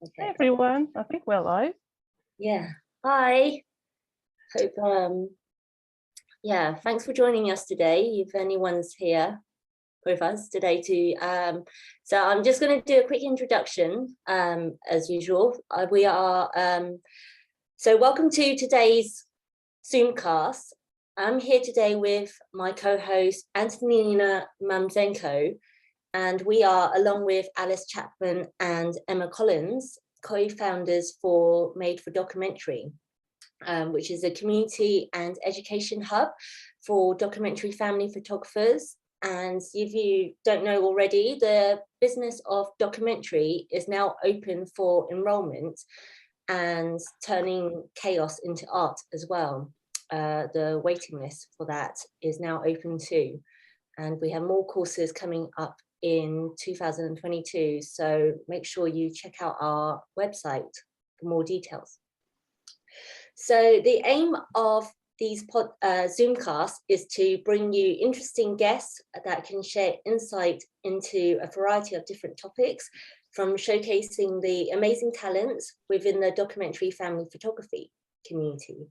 Okay. Hey everyone, I think we're live. Yeah. Hi. Hope yeah, thanks for joining us today. If anyone's here with us today to so I'm just going to do a quick introduction as usual. We are so welcome to today's Zoomcast. I'm here today with my co-host Antonina Mamzenko, and we are, along with Alice Chapman and Emma Collins, co-founders for Made for Documentary, which is a community and education hub for documentary family photographers. And if you don't know already, the business of documentary is now open for enrollment and turning chaos into art as well. The waiting list for that is now open too. And we have more courses coming up in 2022. So make sure you check out our website for more details. So the aim of these Zoomcasts is to bring you interesting guests that can share insight into a variety of different topics, from showcasing the amazing talents within the documentary family photography community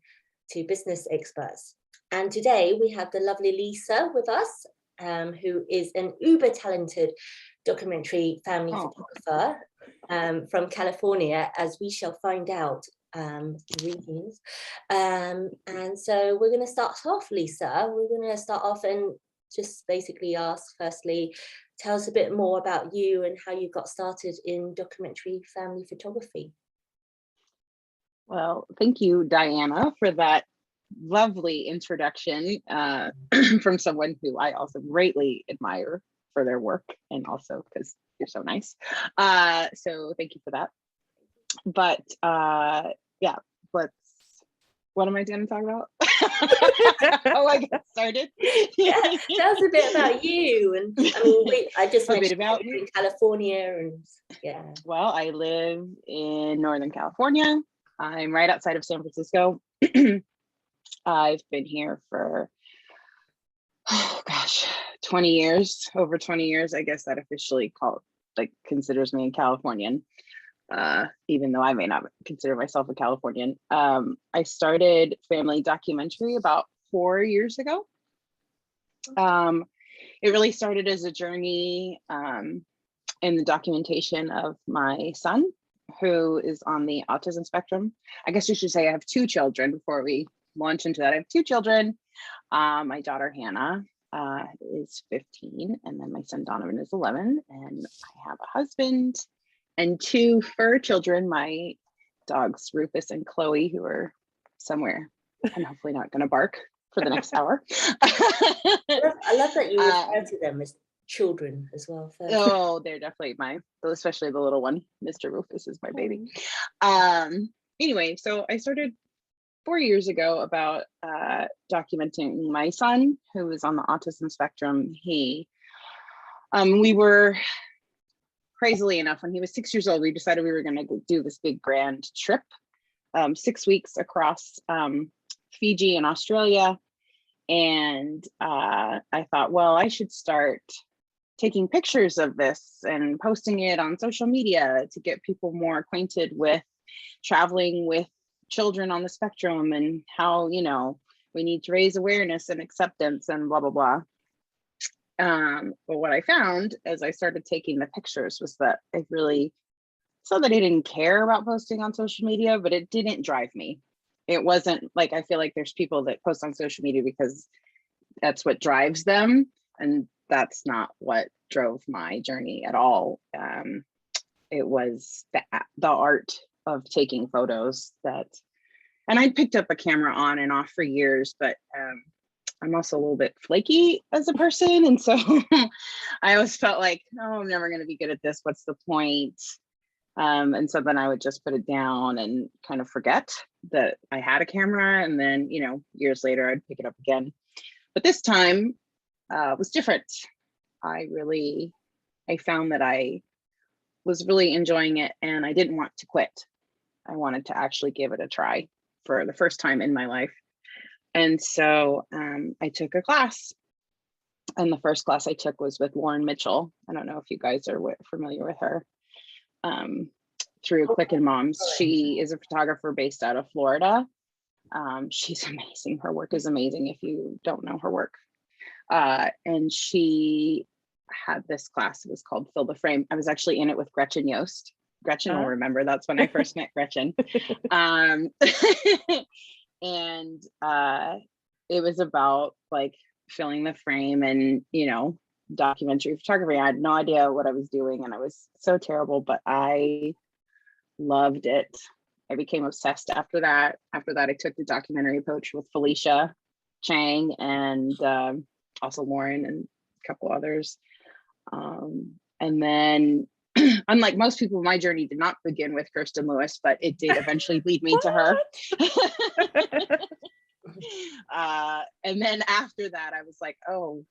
to business experts. And today we have the lovely Lisa with us, who is an uber talented documentary family photographer from California, as we shall find out. Readings. And so we're going to start off, Lisa. We're going to start off and just basically ask, firstly, tell us a bit more about you and how you got started in documentary family photography. Well, thank you, Diana, for that lovely introduction from someone who I also greatly admire for their work, and also because you're so nice. So thank you for that. But yeah, what am I going to talk about? How I got started? Yeah, tell us a bit about you. And I mean, I just mentioned about me in California, and yeah. Well, I live in Northern California. I'm right outside of San Francisco. I've been here for, oh gosh, 20 years, over 20 years. I guess that officially considers me a Californian. Even though I may not consider myself a Californian. I started family documentary about 4 years ago. It really started as a journey in the documentation of my son, who is on the autism spectrum. I guess you should say I have 2 children before we launch into that. I have 2 children. My daughter Hannah is 15, and then my son Donovan is 11, and I have a husband and 2 fur children, my dogs Rufus and Chloe, who are somewhere and hopefully not going to bark for the next hour. I love that you refer to them as children as well. First. Oh, they're definitely especially the little one. Mr. Rufus is my baby. Anyway, so I started 4 years ago about documenting my son, who is on the autism spectrum. We were, crazily enough, when he was 6 years old, we decided we were going to do this big grand trip, 6 weeks across Fiji and Australia. And I thought, well, I should start taking pictures of this and posting it on social media to get people more acquainted with traveling with children on the spectrum and how, we need to raise awareness and acceptance and blah, blah, blah. But what I found as I started taking the pictures was that I really saw that I didn't care about posting on social media, but it didn't drive me. It wasn't like, I feel like there's people that post on social media because that's what drives them. And that's not what drove my journey at all. It was the art of taking photos and I picked up a camera on and off for years, but I'm also a little bit flaky as a person. And so I always felt like, oh, I'm never going to be good at this. What's the point? And so then I would just put it down and kind of forget that I had a camera. And then, years later, I'd pick it up again. But this time was different. I found that I was really enjoying it and I didn't want to quit. I wanted to actually give it a try for the first time in my life. And so I took a class, and the first class I took was with Lauren Mitchell. I don't know if you guys are familiar with her. through Quicken Moms. She is a photographer based out of Florida. She's amazing. Her work is amazing if you don't know her work. And she had this class. It was called Fill the Frame. I was actually in it with Gretchen Yost. Gretchen will remember. That's when I first met Gretchen. And it was about like filling the frame and, you know, documentary photography. I had no idea what I was doing and I was so terrible, but I loved it. I became obsessed after that. After that, I took the documentary approach with Felicia Chang and also Lauren and a couple others. And then, unlike most people, my journey did not begin with Kirsten Lewis, but it did eventually lead me to her. And then after that, I was like, oh,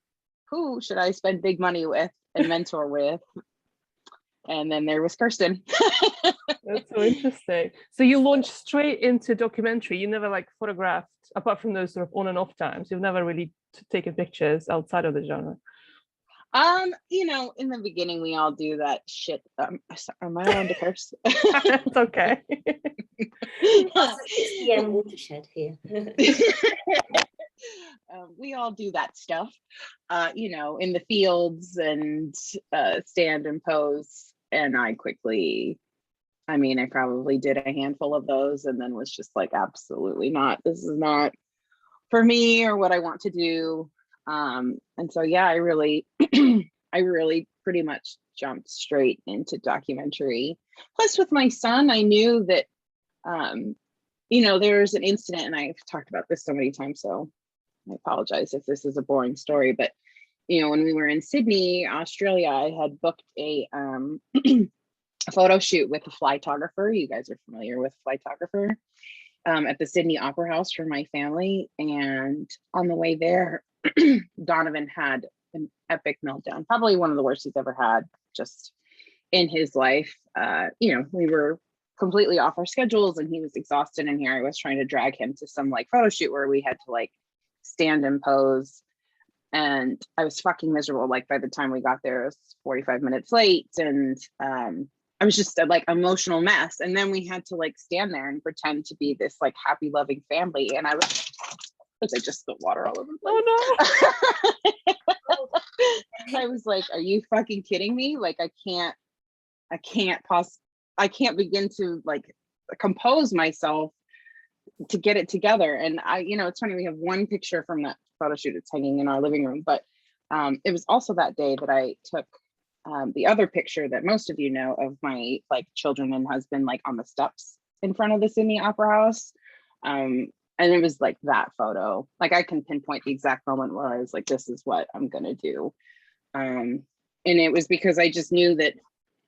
who should I spend big money with and mentor with? And then there was Kirsten. That's so interesting. So you launched straight into documentary. You never like photographed, apart from those sort of on and off times. You've never really taken pictures outside of the genre. You know, in the beginning, we all do that shit. Am I allowed to curse? It's okay. It's the watershed here. We all do that stuff, you know, in the fields and stand and pose. And I quickly, I mean, I probably did a handful of those and then was just like, absolutely not. This is not for me or what I want to do. And so, yeah, I really pretty much jumped straight into documentary. Plus with my son, I knew that, you know, there's an incident, and I've talked about this so many times, so I apologize if this is a boring story, but, you know, when we were in Sydney, Australia, I had booked a photo shoot with a flytographer. You guys are familiar with flytographer, at the Sydney Opera House for my family. And on the way there, Donovan had an epic meltdown, probably one of the worst he's ever had just in his life. You know, we were completely off our schedules and he was exhausted, and here I was trying to drag him to some like photo shoot where we had to like stand and pose, and I was fucking miserable. Like by the time we got there, it was 45 minutes late, and I was just a like emotional mess. And then we had to like stand there and pretend to be this like happy loving family, and I just spilled water all over the place. Oh no. I was like, are you fucking kidding me? Like I can't begin to like compose myself to get it together. And I, you know, it's funny, we have one picture from that photo shoot. It's hanging in our living room, but it was also that day that I took the other picture that most of you know of my like children and husband like on the steps in front of the Sydney Opera House. And it was like that photo, like I can pinpoint the exact moment where I was like, this is what I'm gonna do. And it was because I just knew that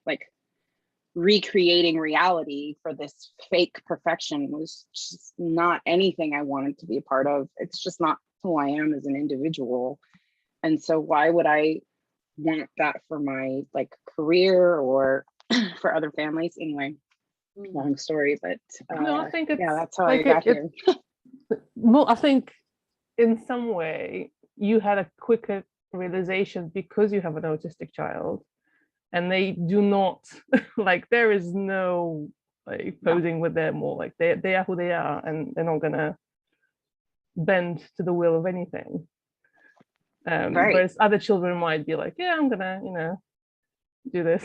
like recreating reality for this fake perfection was just not anything I wanted to be a part of. It's just not who I am as an individual. And so why would I want that for my like career or for other families? Anyway, long story, but No, I think it's yeah, that's how like I got here. Well, I think in some way you had a quicker realization because you have an autistic child, and they do not like, there is no like posing with them, or like they are who they are, and they're not gonna bend to the will of anything. Right. Whereas other children might be like, yeah, I'm gonna, you know, do this,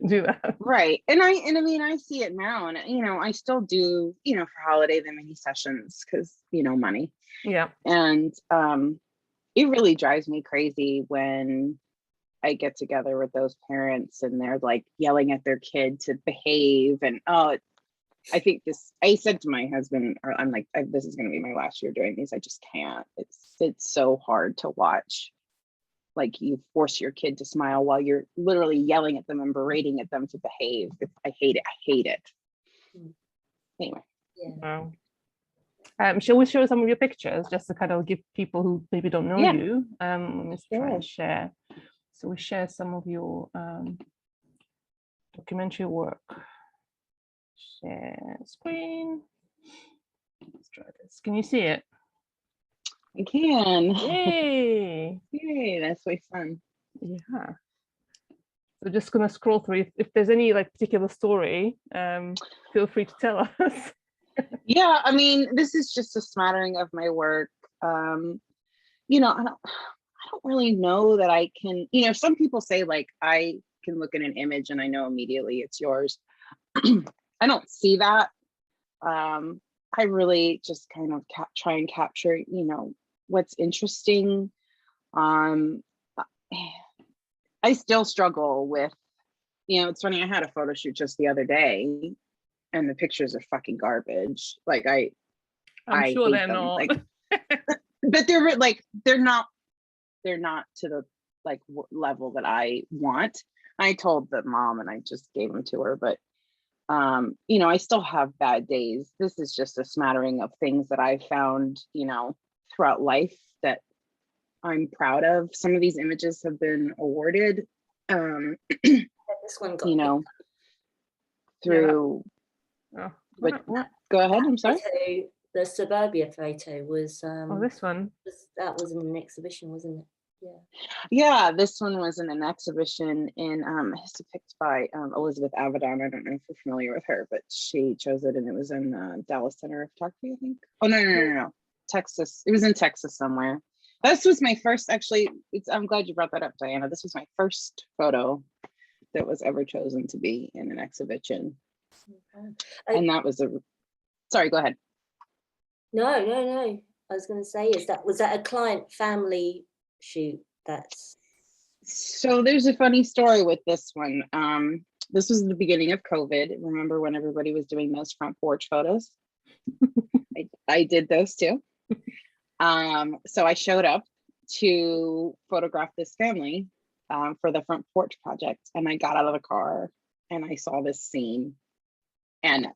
do that. Right. And I mean, I see it now, and you know, I still do, you know, for holiday the mini sessions because, you know, money. Yeah. And it really drives me crazy when I get together with those parents and they're like yelling at their kid to behave. And I think I said to my husband, or I'm like, this is going to be my last year doing these. I just can't. It's so hard to watch. Like you force your kid to smile while you're literally yelling at them and berating at them to behave. I hate it. I hate it. Anyway. Yeah. Wow. Shall we show some of your pictures just to kind of give people who maybe don't know you? Let me try and share. So we share some of your documentary work. Share screen. Let's try this. Can you see it? I can. Yay! Yay, that's way fun. Yeah. So just gonna scroll through. If there's any like particular story, feel free to tell us. Yeah, I mean, this is just a smattering of my work. You know, I don't really know that I can, you know, some people say like I can look at an image and I know immediately it's yours. I don't see that. I really just kind of try and capture, you know, what's interesting. I still struggle with, you know, it's funny, I had a photo shoot just the other day and the pictures are fucking garbage. Like I'm I sure hate they're them. not. Like, but they're not to the like level that I want. I told the mom and I just gave them to her, but you know, I still have bad days. This is just a smattering of things that I found, you know, throughout life that I'm proud of. Some of these images have been awarded, This one got you know, picked through, Oh, but what? go ahead, I'm sorry. photo, the suburbia photo was Oh, this one. that was in an exhibition, wasn't it? Yeah. Yeah, this one was in an exhibition in it's picked by Elizabeth Avedon. I don't know if you're familiar with her, but she chose it and it was in Dallas Center of Photography, I think. Oh no. Texas. It was in Texas somewhere. This was my first, actually, I'm glad you brought that up, Diana. This was my first photo that was ever chosen to be in an exhibition. Okay. And that was sorry, go ahead. No. I was going to say, was that a client family shoot? So there's a funny story with this one. This was the beginning of COVID. Remember when everybody was doing those front porch photos? I did those too. So I showed up to photograph this family for the front porch project, and I got out of the car and I saw this scene, and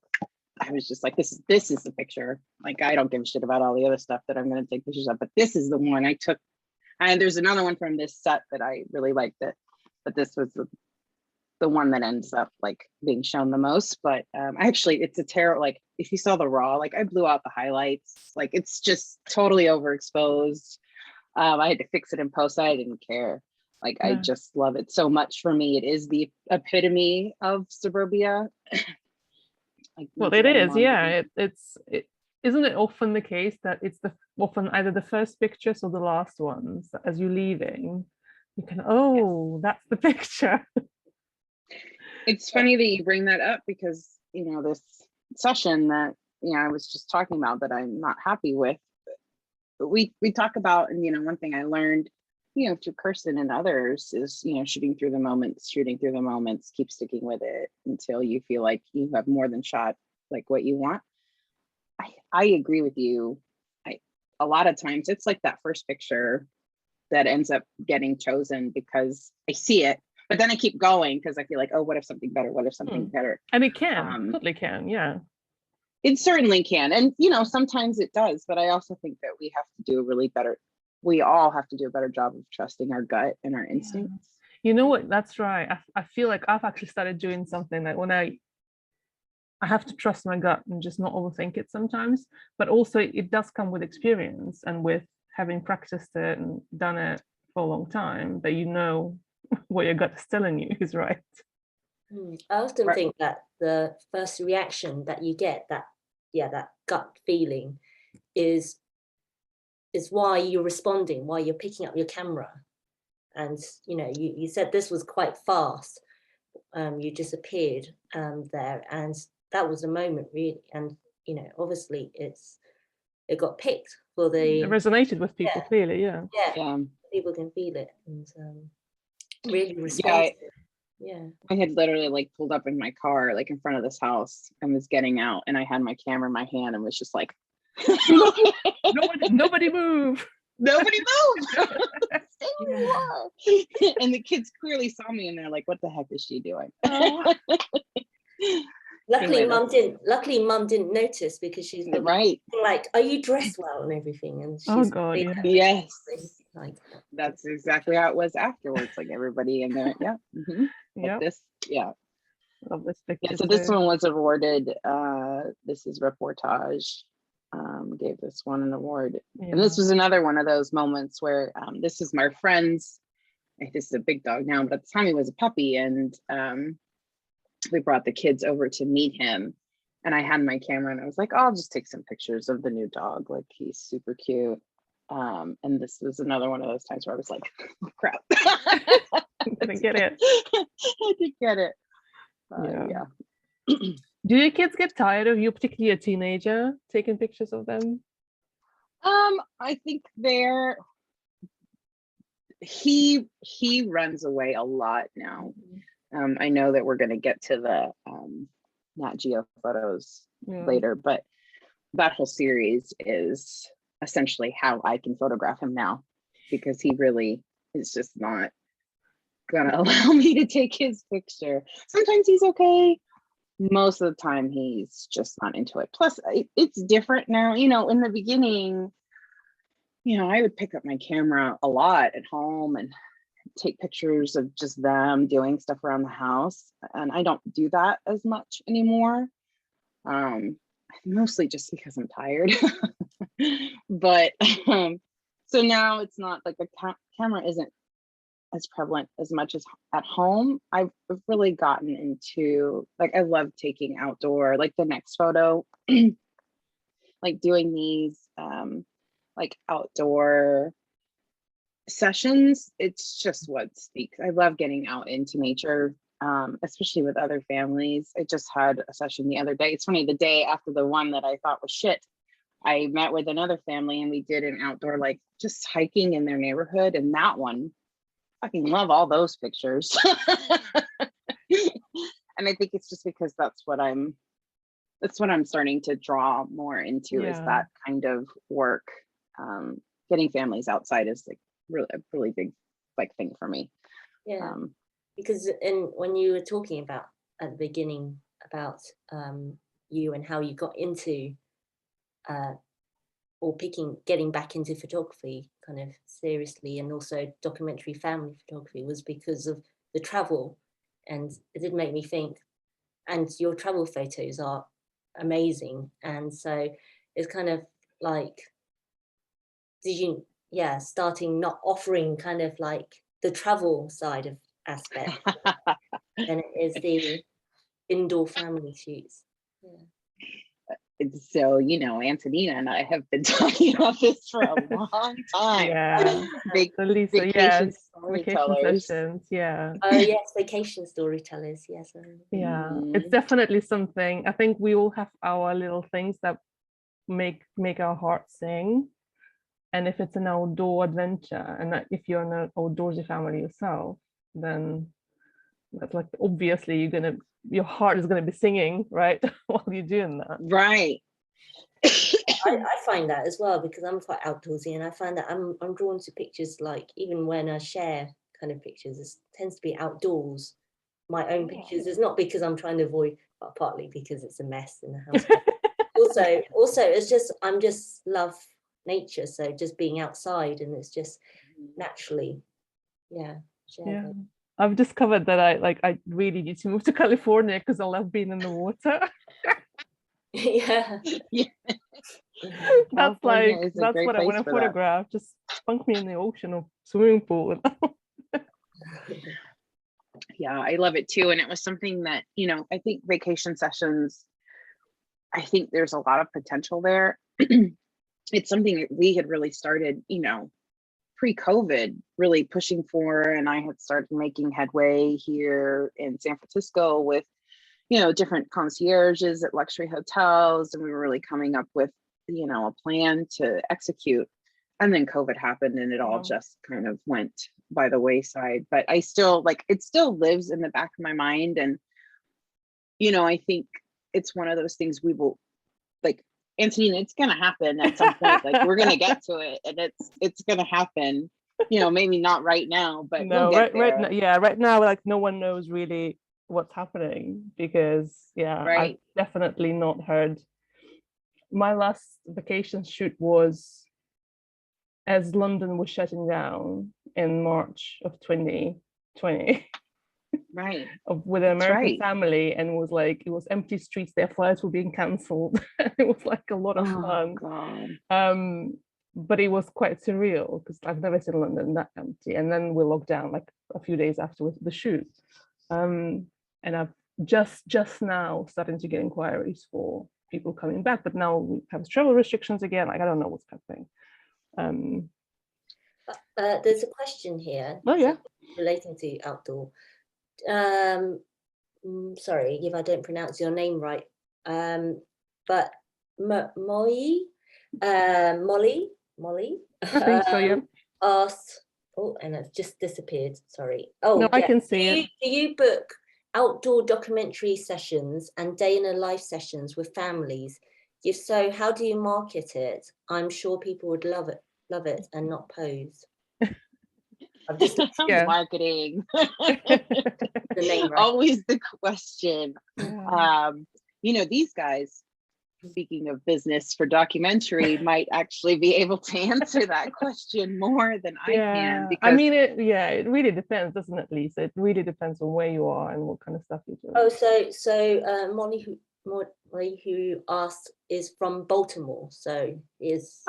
I was just like, this is the picture. Like, I don't give a shit about all the other stuff that I'm going to take pictures of, but this is the one I took. And there's another one from this set that I really liked it, but this was the one that ends up like being shown the most. But actually, it's a terrible, like if you saw the raw, like I blew out the highlights, like it's just totally overexposed. I had to fix it in post. I didn't care. Like, I just love it so much. For me, it is the epitome of suburbia. Like, Well, it is, yeah. Isn't it often the case that it's often either the first pictures or the last ones as you're leaving, you can, that's the picture. It's funny that you bring that up because, you know, this session that, you know, I was just talking about that I'm not happy with, but we talk about, and, you know, one thing I learned, you know, through Kirsten and others is, you know, shooting through the moments, keep sticking with it until you feel like you have more than shot like what you want. I agree with you. A lot of times it's like that first picture that ends up getting chosen because I see it, but then I keep going because I feel like, oh, what if something better? What if something better? And it can, totally can, yeah. It certainly can. And, you know, sometimes it does, but I also think that we have to do we all have to do a better job of trusting our gut and our instincts. You know what, that's right. I feel like I've actually started doing something like when I have to trust my gut and just not overthink it sometimes, but also it does come with experience and with having practiced it and done it for a long time, that you know what your gut is telling you is right. I often think that the first reaction that you get, that gut feeling, is why you're responding, why you're picking up your camera. And, you know, you said this was quite fast. You disappeared there, and that was a moment really. And, you know, obviously it got picked for the. It resonated with people, clearly, yeah. People can feel it and really respond. I had literally like pulled up in my car, like in front of this house, and was getting out, and I had my camera in my hand and was just like, nobody move. Nobody move. Stay where you are. And the kids clearly saw me and they're like, what the heck is she doing? Luckily, mum didn't notice, because she's right. Like, are you dressed well and everything? And she's, oh God, yeah. Yes. Like, that's exactly how it was afterwards. Like everybody in there, Yeah. Love this picture. So this one was awarded. This is Reportage. Gave this one an award, and this was another one of those moments where this is my friend's this is a big dog now, but at the time he was a puppy, and we brought the kids over to meet him, and I had my camera and I was like, oh, I'll just take some pictures of the new dog. Like, he's super cute. And this was another one of those times where I was like, oh, crap. Didn't get it. I didn't get it. Yeah. Do your kids get tired of you, particularly a teenager, taking pictures of them? I think he runs away a lot now. I know that we're going to get to the Nat Geo photos later, but that whole series is essentially how I can photograph him now, because he really is just not gonna allow me to take his picture. Sometimes he's okay. Most of the time he's just not into it. Plus it's different now. You know, in the beginning, you know, I would pick up my camera a lot at home and take pictures of just them doing stuff around the house. And I don't do that as much anymore. Mostly just because I'm tired. But so now it's not like the camera isn't as prevalent as much as at home. I've really gotten into, like, I love taking outdoor, like the next photo, like doing these like outdoor sessions. It's just what speaks. I love getting out into nature, especially with other families. I just had a session the other day. It's funny, the day after the one that I thought was shit, I met with another family and we did an outdoor, like just hiking in their neighborhood. And that one, fucking love all those pictures. And I think it's just because that's what I'm starting to draw more into, is that kind of work. Getting families outside is like a really big like thing for me. Yeah, because when you were talking about at the beginning about you and how you got into or getting back into photography kind of seriously, and also documentary family photography, was because of the travel. And it did make me think, and your travel photos are amazing. And so it's kind of like, starting not offering kind of like the travel side of aspect than it is the indoor family shoots. So, you know, Antonina and I have been talking about this for a long time. Yeah. Vacation storytellers. Sessions, yeah. Oh yes, vacation storytellers, yes. Yeah, it's definitely something. I think we all have our little things that make our hearts sing. And if it's an outdoor adventure, and if you're an outdoorsy family yourself, then that's like, obviously your heart is gonna be singing, right? While you're doing that. Right. I find that as well, because I'm quite outdoorsy, and I find that I'm drawn to pictures, like even when I share kind of pictures, it tends to be outdoors. My own pictures. It's not because I'm trying to avoid, but partly because it's a mess in the house. also it's just, I'm just love nature, so just being outside, and it's just naturally share. I've discovered that I really need to move to California because I love being in the water. Yeah. That's what I want to photograph. Just spunk me in the ocean or swimming pool. Yeah, I love it too. And it was something that, you know, I think vacation sessions, I think there's a lot of potential there. It's something that we had really started, you know, pre-COVID, really pushing for, and I had started making headway here in San Francisco with, you know, different concierges at luxury hotels, and we were really coming up with, you know, a plan to execute. And then COVID happened and it all just kind of went by the wayside. But I still, like, it still lives in the back of my mind. And, you know, I think it's one of those things we will, like, Antonina, it's gonna happen at some point. Like, we're gonna get to it, and it's gonna happen. You know, maybe not right now, but no, we'll get there. right now, like, no one knows really what's happening, because I've definitely not heard. My last vacation shoot was as London was shutting down in March of 2020. Right. With an American family, and it was empty streets, their flights were being cancelled. It was like a lot of fun. God. but it was quite surreal because I've never seen London that empty. And then we locked down like a few days after with the shoot. And I've just now starting to get inquiries for people coming back, but now we have travel restrictions again. Like, I don't know what's happening. There's a question here. Oh yeah, relating to outdoor. Sorry if I don't pronounce your name right. But Molly, I think so. Yeah. asked. Oh, and it's just disappeared. Sorry. Oh, No, I yeah. can see it. Do you book outdoor documentary sessions and day in a life sessions with families? If so, how do you market it? I'm sure people would love it, and not pose. I'm just Marketing. the name right. Always the question. Yeah. You know, these guys, speaking of business for documentary, might actually be able to answer that question more than I can. Because I mean, it really depends, doesn't it, Lisa? It really depends on where you are and what kind of stuff you're doing. Oh, so Molly who asked is from Baltimore, so is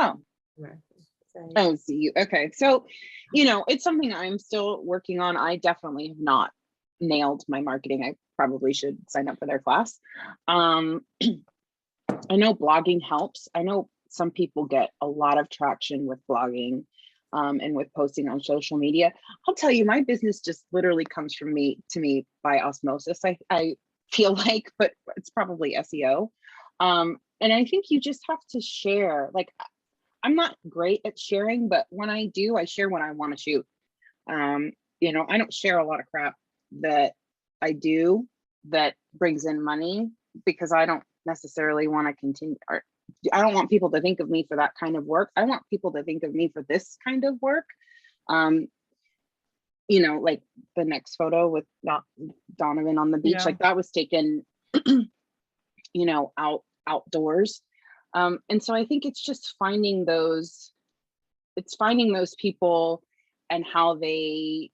Oh, see you. Okay, so you know, it's something I'm still working on. I definitely have not nailed my marketing. I probably should sign up for their class. I know blogging helps. I know some people get a lot of traction with blogging and with posting on social media. I'll tell you, my business just literally comes from to me by osmosis. I feel like, but it's probably SEO. And I think you just have to share. Like, I'm not great at sharing, but when I do, I share what I want to shoot. You know, I don't share a lot of crap that I do that brings in money, because I don't necessarily want to continue, or I don't want people to think of me for that kind of work. I want people to think of me for this kind of work. You know, like the next photo with Donovan on the beach, like that was taken, you know, outdoors. And so I think it's just finding those people and how they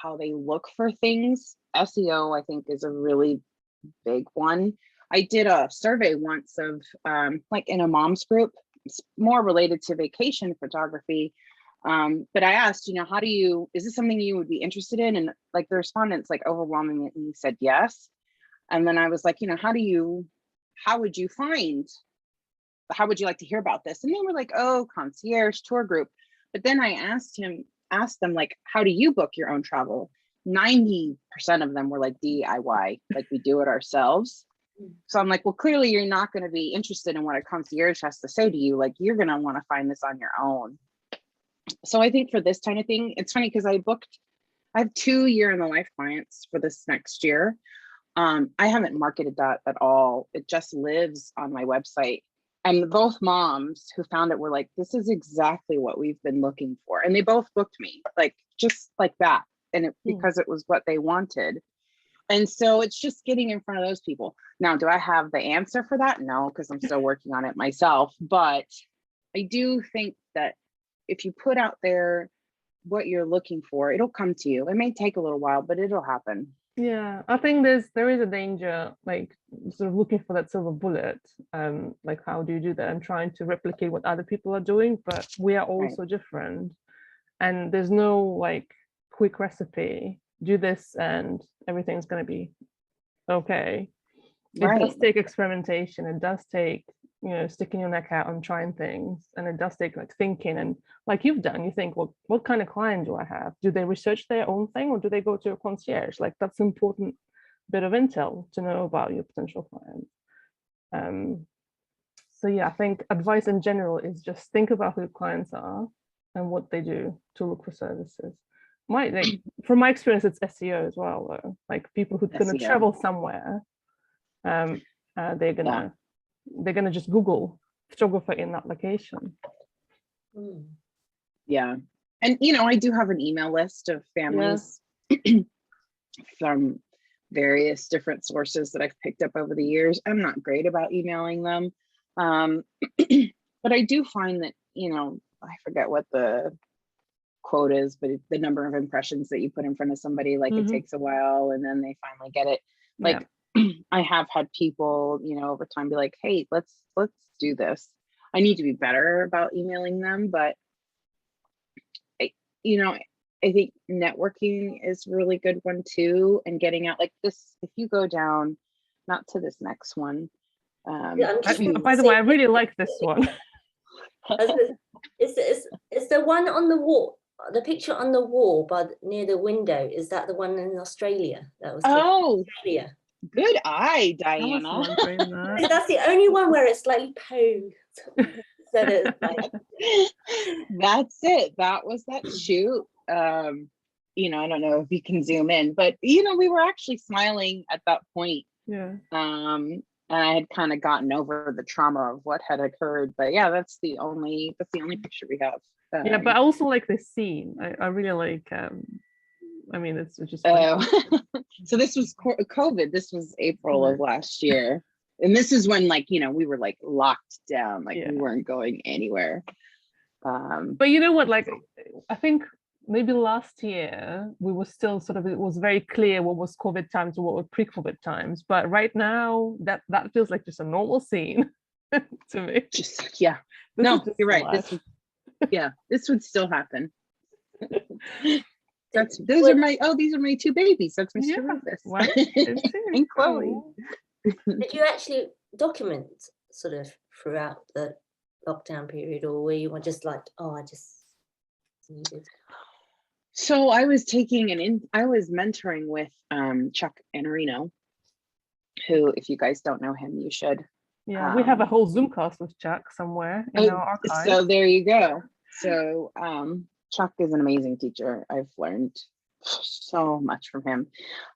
look for things. SEO, I think, is a really big one. I did a survey once of like in a mom's group, it's more related to vacation photography. But I asked, you know, is this something you would be interested in? And like the respondents, like overwhelmingly said yes. And then I was like, you know, how would you like to hear about this? And they were like, oh, concierge tour group. But then I asked them, like, how do you book your own travel? 90% of them were like DIY, like we do it ourselves. So I'm like, well, clearly you're not going to be interested in what a concierge has to say to you. Like, you're going to want to find this on your own. So I think for this kind of thing, it's funny because I have 2 year in the life clients for this next year. I haven't marketed that at all. It just lives on my website. And both moms who found it were like, this is exactly what we've been looking for. And they both booked me, like, just like that. And because it was what they wanted. And so it's just getting in front of those people. Now, do I have the answer for that? No, because I'm still working on it myself. But I do think that if you put out there what you're looking for, it'll come to you. It may take a little while, but it'll happen. Yeah, I think there is a danger, like sort of looking for that silver bullet. Like, how do you do that? And trying to replicate what other people are doing, but we are all so different, and there's no like quick recipe. Do this, and everything's going to be okay. It does take experimentation. It does take, you know, sticking your neck out and trying things, and it does take like thinking, and like you've done, you think, well, what kind of client do I have? Do they research their own thing, or do they go to a concierge? Like, that's an important bit of intel to know about your potential client. So yeah, I think advice in general is just think about who your clients are and what they do to look for services. From my experience, it's SEO as well, though. Like, people who are going to travel somewhere, they're gonna just Google photographer in that location. Yeah. And you know, I do have an email list of families from various different sources that I've picked up over the years. I'm not great about emailing them, but I do find that, you know, I forget what the quote is, but the number of impressions that you put in front of somebody, like it takes a while and then they finally get it. Like, I have had people, you know, over time be like, hey, let's do this. I need to be better about emailing them, but I, you know, I think networking is a really good one too, and getting out like this. If you go down, not to this next one. Yeah, I'm just to- By the way, I really like this one. Is the one on the wall, the picture on the wall near the window, is that the one in Australia that was taken in oh, Australia? good eye, I was Diana. wondering that. That's the only one where it's slightly posed. So that it's like, That's it. That was that shoot. You know, I don't know if you can zoom in, but you know, we were actually smiling at that point. Yeah. And I had kind of gotten over the trauma of what had occurred. But yeah, that's the only picture we have. Yeah, but I also like this scene. I really like I mean it's just so this was COVID. This was April of last year. And this is when, like, you know, we were like locked down, like we weren't going anywhere. But you know what, like I think maybe last year we were still sort of, it was very clear what was COVID times and what were pre-COVID times, but right now that feels like just a normal scene to me. Just you're right. This would still happen. These are my two babies. That's Mr. Rufus. Wow. And Chloe. did you actually document sort of throughout the lockdown period, or were you just like, oh, I just needed? So I was I was mentoring with Chuck Antonina, who, if you guys don't know him, you should. Yeah, we have a whole Zoomcast with Chuck somewhere in our archive. So there you go. So Chuck is an amazing teacher. I've learned so much from him.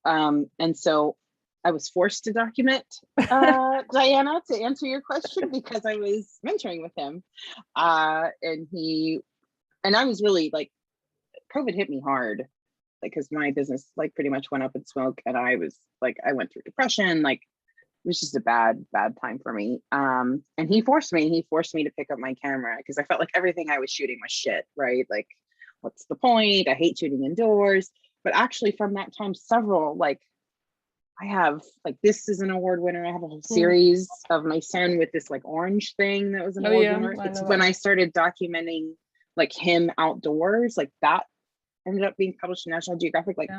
And so I was forced to document Diana, to answer your question, because I was mentoring with him. And I was really like, COVID hit me hard, because my business like pretty much went up in smoke, and I was like, I went through depression. Like, it was just a bad time for me. And he forced me to pick up my camera, because I felt like everything I was shooting was shit, right? Like, what's the point? I hate shooting indoors. But actually from that time, several, like, I have, like, this is an award winner. I have a whole series of my son with this like orange thing that was an award winner. It's when I started documenting like him outdoors, like that ended up being published in National Geographic. Like,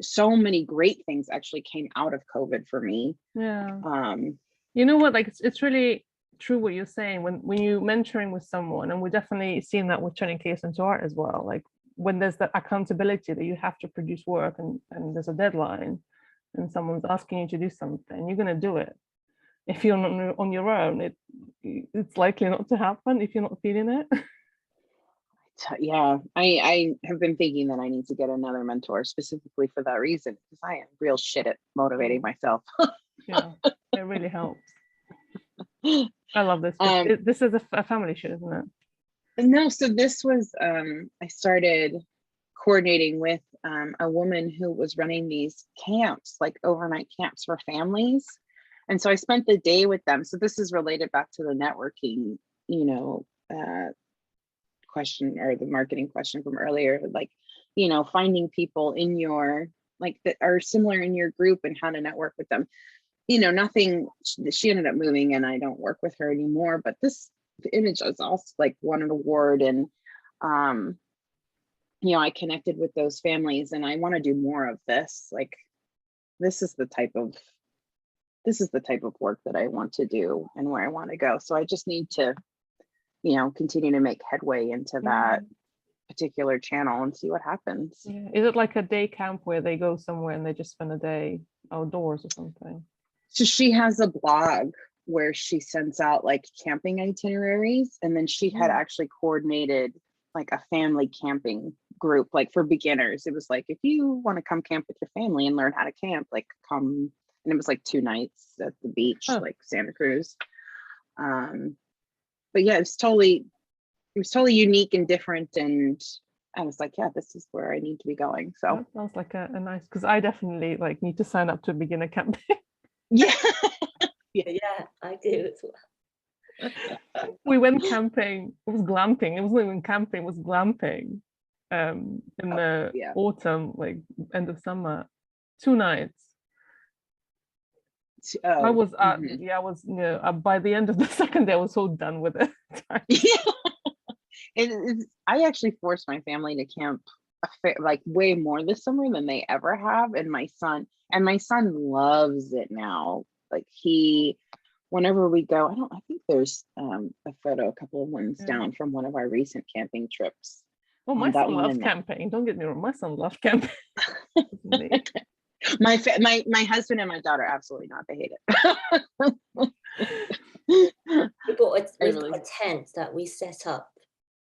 so many great things actually came out of COVID for me. You know what, like it's really true what you're saying when you're mentoring with someone, and we're definitely seeing that with turning case into art as well. Like, when there's that accountability that you have to produce work, and there's a deadline, and someone's asking you to do something, you're going to do it. If you're not on your own, it's likely not to happen if you're not feeling it. Yeah, I have been thinking that I need to get another mentor specifically for that reason, because I am real shit at motivating myself. Yeah, it really helps. I love this. This is a family shoot, isn't it? No, so this was I started coordinating with a woman who was running these camps, like overnight camps for families, and so I spent the day with them. So this is related back to the networking, you know, question, or the marketing question from earlier, like, you know, finding people in your, like, that are similar in your group and how to network with them. You know, nothing, she ended up moving and I don't work with her anymore, but the image was also like won an award, and you know, I connected with those families, and I want to do more of this. Like, this is the type of work that I want to do and where I want to go. So I just need to, you know, continue to make headway into that particular channel and see what happens. Yeah. Is it like a day camp where they go somewhere and they just spend a day outdoors or something? So she has a blog where she sends out like camping itineraries, and then she had actually coordinated like a family camping group, like for beginners. It was like, if you want to come camp with your family and learn how to camp, like come. And it was like 2 nights at the beach, like Santa Cruz. But yeah, it was totally unique and different, and I was like, yeah, this is where I need to be going. So that sounds like a nice, because I definitely like need to sign up to a beginner camping. Yeah. Yeah, I do as well. We went camping. It was glamping. It wasn't even camping, it was glamping in the autumn, like end of summer, 2 nights. I Oh, was mhm. yeah, I was, by the end of the second day I was so done with it. Yeah. I actually forced my family to camp like way more this summer than they ever have, and my son loves it now. Like whenever we go, I think there's a photo, a couple of ones Yeah. down from one of our recent camping trips. Oh, my That son one loves and camping. Don't get me wrong, my son loves camping. Me. my husband and my daughter absolutely not. They hate it. We've got really- a tent that we set up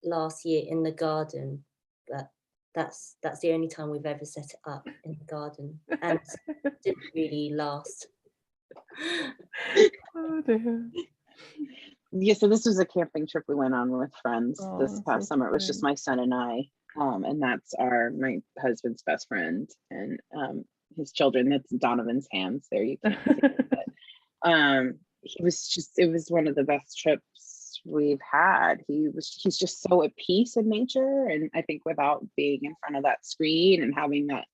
last year in the garden, but that's the only time we've ever set it up in the garden, and it didn't really last. Oh dear. Yeah, so this was a camping trip we went on with friends Oh, this that's past so summer. It was just sweet. my son and I, and that's my husband's best friend and his children. That's Donovan's hands. There, you can't see him, but it was one of the best trips we've had. He's just so at peace in nature, and I think without being in front of that screen and having that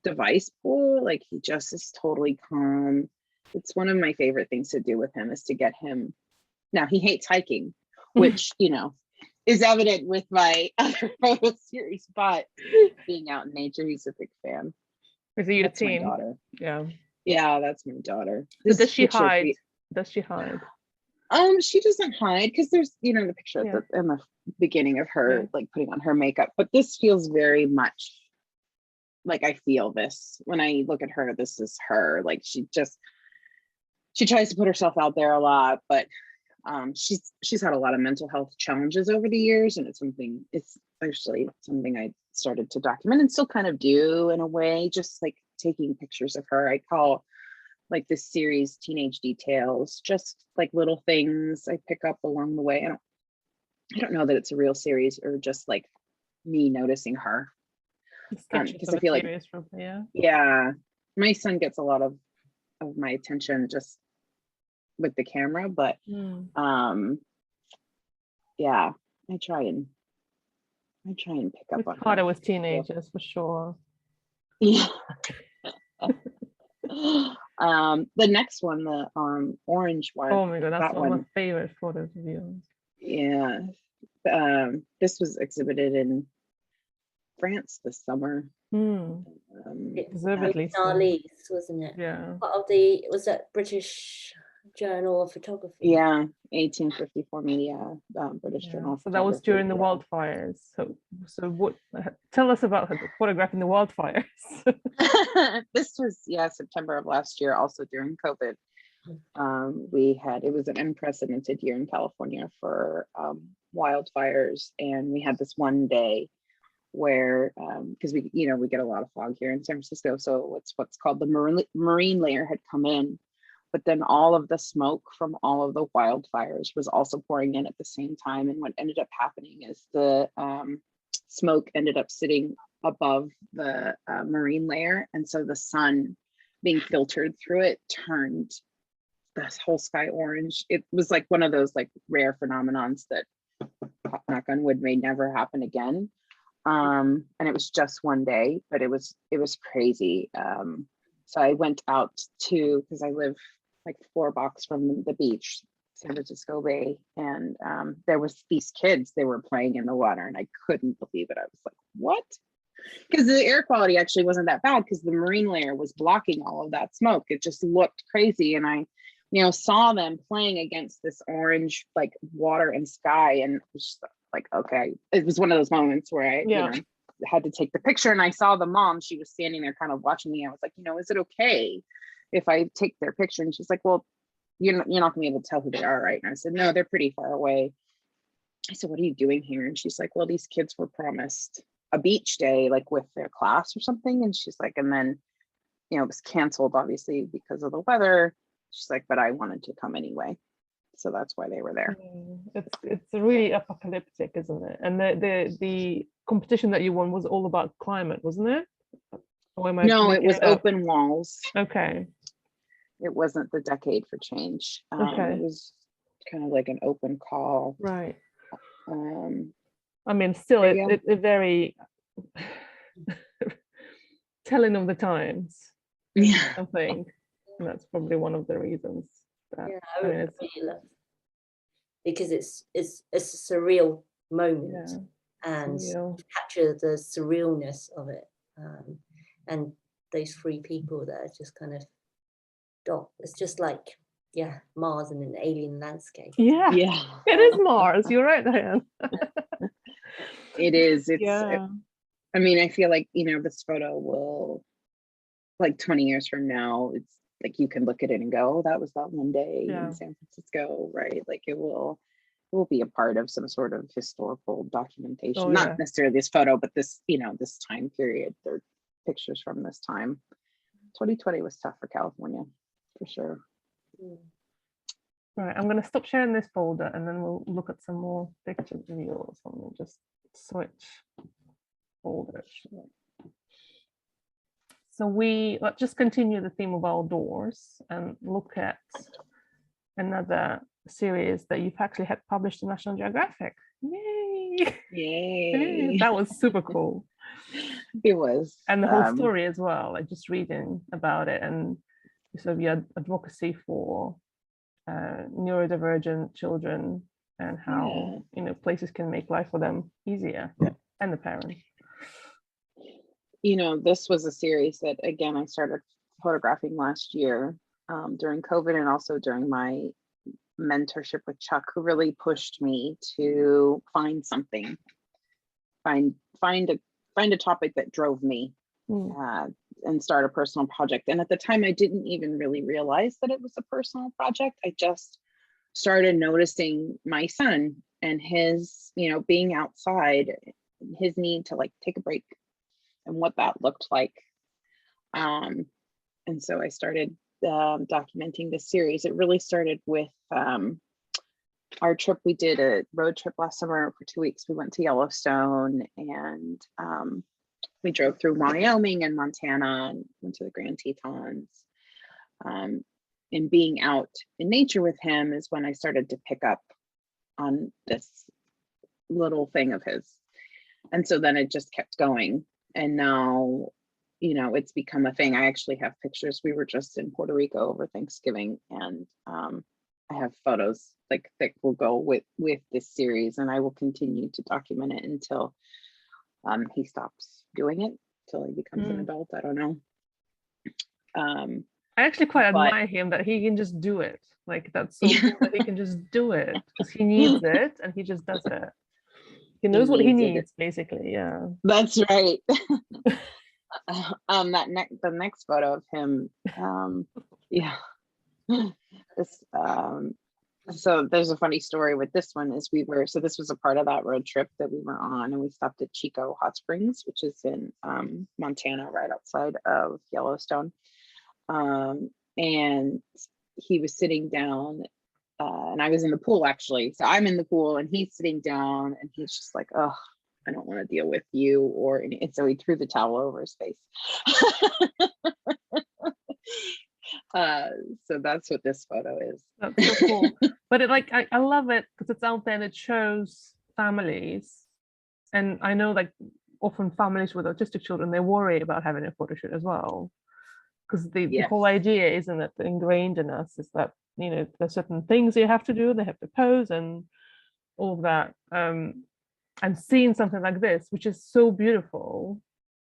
device pull, like he just is totally calm. It's one of my favorite things to do with him is to get him. Now he hates hiking, which is evident with my other photo series, but being out in nature, he's a big fan. Is it your That's my teen? daughter. Yeah. Yeah, that's my daughter. So This does she picture, hide? Does she hide? she doesn't hide because there's the picture Yeah. in the beginning of her Yeah. like putting on her makeup, but this feels very much like I feel this when I look at her. This is her. Like she tries to put herself out there a lot, but she's had a lot of mental health challenges over the years, and it's actually something I started to document and still kind of do in a way, just like taking pictures of her. I call like this series Teenage Details, just like little things I pick up along the way. I don't know that it's a real series or just like me noticing her. Sketches Because of I a feel like, series from yeah, my son gets a lot of my attention just with the camera, but yeah, I try and pick up It's on harder her. with teenagers for sure. Yeah. The next one, the orange one. Oh my god, that's that one of one. my favorite photos of yours. Yeah. This was exhibited in France this summer. Deservedly so. Arlise, wasn't it? Yeah. Part of was that British Journal of Photography? Yeah, 1854 Media, British Yeah. Journal of So that was Photography. during the wildfires. So what? Tell us about photographing the wildfires. This was September of last year, also during COVID. It was an unprecedented year in California for wildfires, and we had this one day where because we get a lot of fog here in San Francisco, so what's called the marine layer had come in, but then all of the smoke from all of the wildfires was also pouring in at the same time, and what ended up happening is the smoke ended up sitting above the marine layer, and so the sun being filtered through it turned this whole sky orange. It was like one of those like rare phenomenons that, knock on wood, may never happen again. And it was just one day, but it was crazy. So I went out because I live like 4 blocks from the beach, San Francisco Bay, and there was these kids, they were playing in the water, and I couldn't believe it. I was like, what? Because the air quality actually wasn't that bad because the marine layer was blocking all of that smoke. It just looked crazy, and I saw them playing against this orange like water and sky, and it was just like, okay, it was one of those moments where I had to take the picture, and I saw the mom, she was standing there kind of watching me. I was like, is it okay if I take their picture? And she's like, well, you're not gonna be able to tell who they are, right? And I said, no, they're pretty far away. I said, what are you doing here? And she's like, well, these kids were promised a beach day like with their class or something, and she's like, and then it was canceled obviously because of the weather. She's like, but I wanted to come anyway, so that's why they were there. It's really apocalyptic, isn't it? And the competition that you won was all about climate, wasn't it? No, it was open walls. Okay. It wasn't the Decade for Change. Okay. It was kind of like an open call. Right. I mean, still, it's very telling of the times. Yeah. I think. And that's probably one of the reasons that, Yeah, I mean, it's, really love, because it's a surreal moment, yeah, and surreal. capture the surrealness of it, and those three people that are just kind of it's just like, yeah, Mars in an alien landscape. Yeah, Yeah, it is Mars. You're right, Diane. it is. It's, Yeah, I mean, I feel like, this photo will, like 20 years from now, it's like you can look at it and go, oh, that was that one day Yeah. in San Francisco, right? Like it will be a part of some sort of historical documentation. Oh, Not yeah. necessarily this photo, but this, this time period. They're pictures from this time. 2020 was tough for California, for sure. Right, I'm going to stop sharing this folder and then we'll look at some more pictures of yours. Let me just switch folders. So let's just continue the theme of outdoors and look at another series that you've actually had published in National Geographic. Yay! Yay. That was super cool. It was. And the whole story as well, like just reading about it, and sort of your advocacy for neurodivergent children and how places can make life for them easier, and the parents. This was a series that, again, I started photographing last year during COVID, and also during my mentorship with Chuck, who really pushed me to find something, find a topic that drove me, and start a personal project. And at the time, I didn't even really realize that it was a personal project. I just started noticing my son and his, being outside, his need to like take a break, and what that looked like. And so I started documenting this series. It really started with our trip. We did a road trip last summer for 2 weeks. We went to Yellowstone, and we drove through Wyoming and Montana, and went to the Grand Tetons. And being out in nature with him is when I started to pick up on this little thing of his. And so then it just kept going. And now, it's become a thing. I actually have pictures. We were just in Puerto Rico over Thanksgiving, and I have photos like that will go with this series, and I will continue to document it until he stops doing it, till he becomes an adult. I don't know. I actually quite admire him that he can just do it. Like, that's so cool that he can just do it, because he needs it and he just does it. He knows what he needs, basically. Yeah, that's right. The next photo of him, this so there's a funny story with this one. Is this was a part of that road trip that we were on, and we stopped at Chico Hot Springs, which is in Montana, right outside of Yellowstone. And he was sitting down, and I was in the pool, actually. So I'm in the pool and he's sitting down, and he's just like, oh, I don't want to deal with you. And so he threw the towel over his face. So that's what this photo is. That's so cool. But I love it because it's out there and it shows families. And I know, like, often families with autistic children, they worry about having a photo shoot as well. Because the whole idea, isn't it, ingrained in us, is that, there's certain things you have to do, they have to pose and all of that. And seeing something like this, which is so beautiful,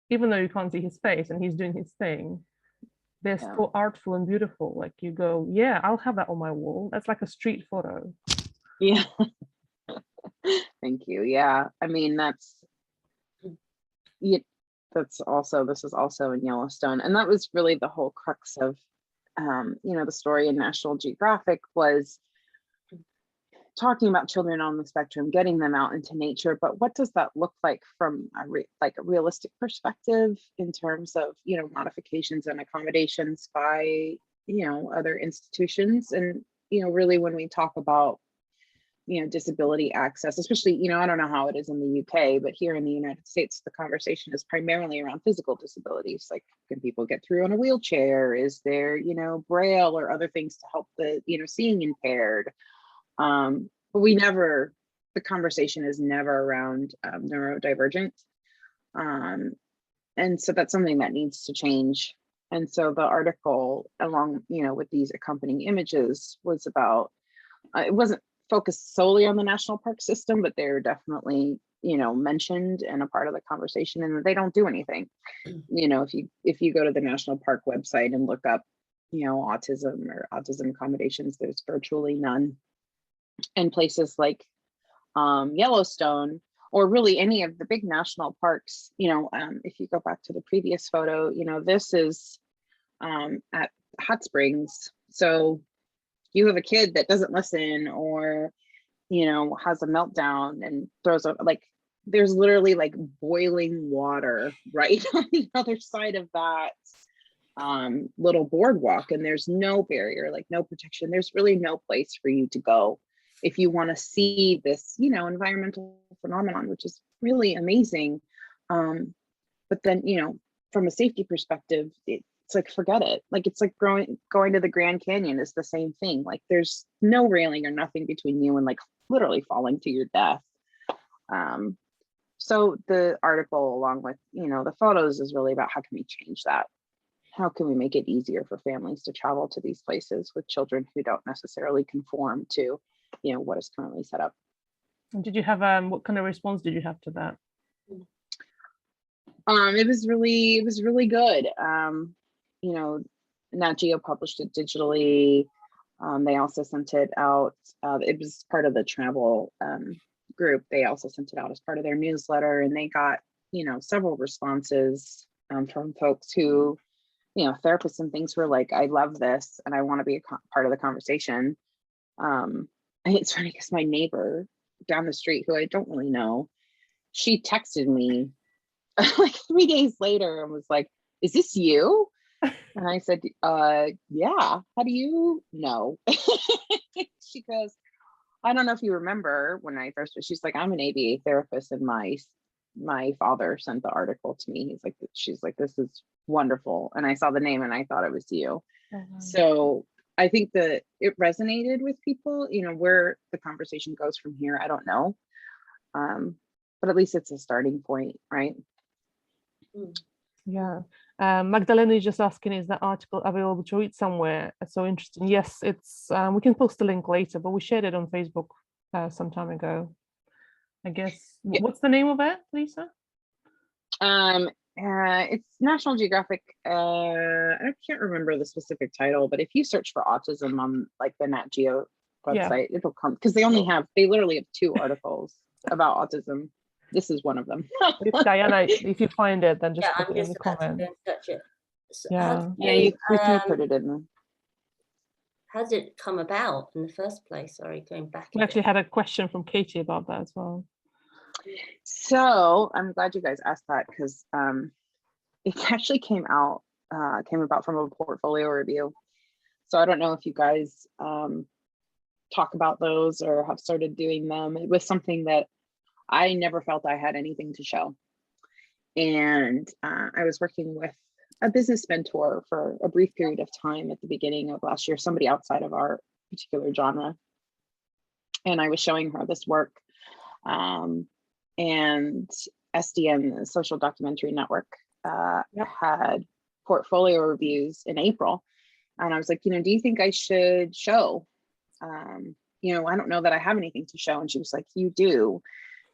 even though you can't see his face and he's doing his thing, they're so artful and beautiful. Like, you go, yeah, I'll have that on my wall. That's like a street photo. Yeah. Thank you. Yeah. I mean, this is also in Yellowstone. And that was really the whole crux of, the story in National Geographic, was talking about children on the spectrum, getting them out into nature. But what does that look like from a realistic perspective, in terms of, modifications and accommodations by, other institutions? And, really when we talk about, disability access, especially, I don't know how it is in the UK, but here in the United States, the conversation is primarily around physical disabilities. Like, can people get through on a wheelchair? Is there, Braille or other things to help the, seeing impaired? But the conversation is never around neurodivergent. And so that's something that needs to change. And so the article, along, with these accompanying images, was about, it wasn't focused solely on the national park system, but they're definitely, mentioned and a part of the conversation, and they don't do anything. If you go to the national park website and look up, autism or autism accommodations, there's virtually none. And places like Yellowstone, or really any of the big national parks, if you go back to the previous photo, this is at Hot Springs. So you have a kid that doesn't listen, or has a meltdown and throws up, like, there's literally like boiling water right on the other side of that little boardwalk, and there's no barrier, like no protection. There's really no place for you to go if you want to see this, environmental phenomenon, which is really amazing. But then, from a safety perspective, it's like, forget it. Like, it's like going to the Grand Canyon is the same thing. Like, there's no railing or nothing between you and like literally falling to your death. So the article, along with, the photos, is really about how can we change that? How can we make it easier for families to travel to these places with children who don't necessarily conform to, what is currently set up? And did you have what kind of response did you have to that? It was really good. Nat Geo published it digitally. They also sent it out. It was part of the travel group. They also sent it out as part of their newsletter, and they got, several responses from folks who, therapists and things, were like, I love this and I want to be a part of the conversation. And it's funny because my neighbor down the street, who I don't really know, she texted me like 3 days later and was like, is this you? And I said, yeah, how do you know? She goes, I don't know if you remember when I first, she's like, I'm an ABA therapist, and my father sent the article to me. She's like, this is wonderful. And I saw the name and I thought it was you. So I think that it resonated with people. Where the conversation goes from here, I don't know. But at least it's a starting point, right? Yeah. Magdalena is just asking, is that article available to read somewhere? So interesting. Yes, it's we can post a link later, but we shared it on Facebook some time ago, I guess. Yeah. What's the name of it, Lisa? It's National Geographic. I can't remember the specific title, but if you search for autism on like the Nat Geo website, it'll come, because they literally have 2 articles about autism. This is one of them. If Diana, if you find it, then just put I'm it in just the about to comment. go and search it. So Yeah. You can put it in there. How did it come about in the first place? Sorry, going back. We actually had a question from Katie about that as well. So I'm glad you guys asked that, because it actually came about from a portfolio review. So I don't know if you guys talk about those or have started doing them. It was something that I never felt I had anything to show. And I was working with a business mentor for a brief period of time at the beginning of last year, somebody outside of our particular genre. And I was showing her this work. And SDN, the Social Documentary Network, had portfolio reviews in April. And I was like, do you think I should show? I don't know that I have anything to show. And she was like, you do.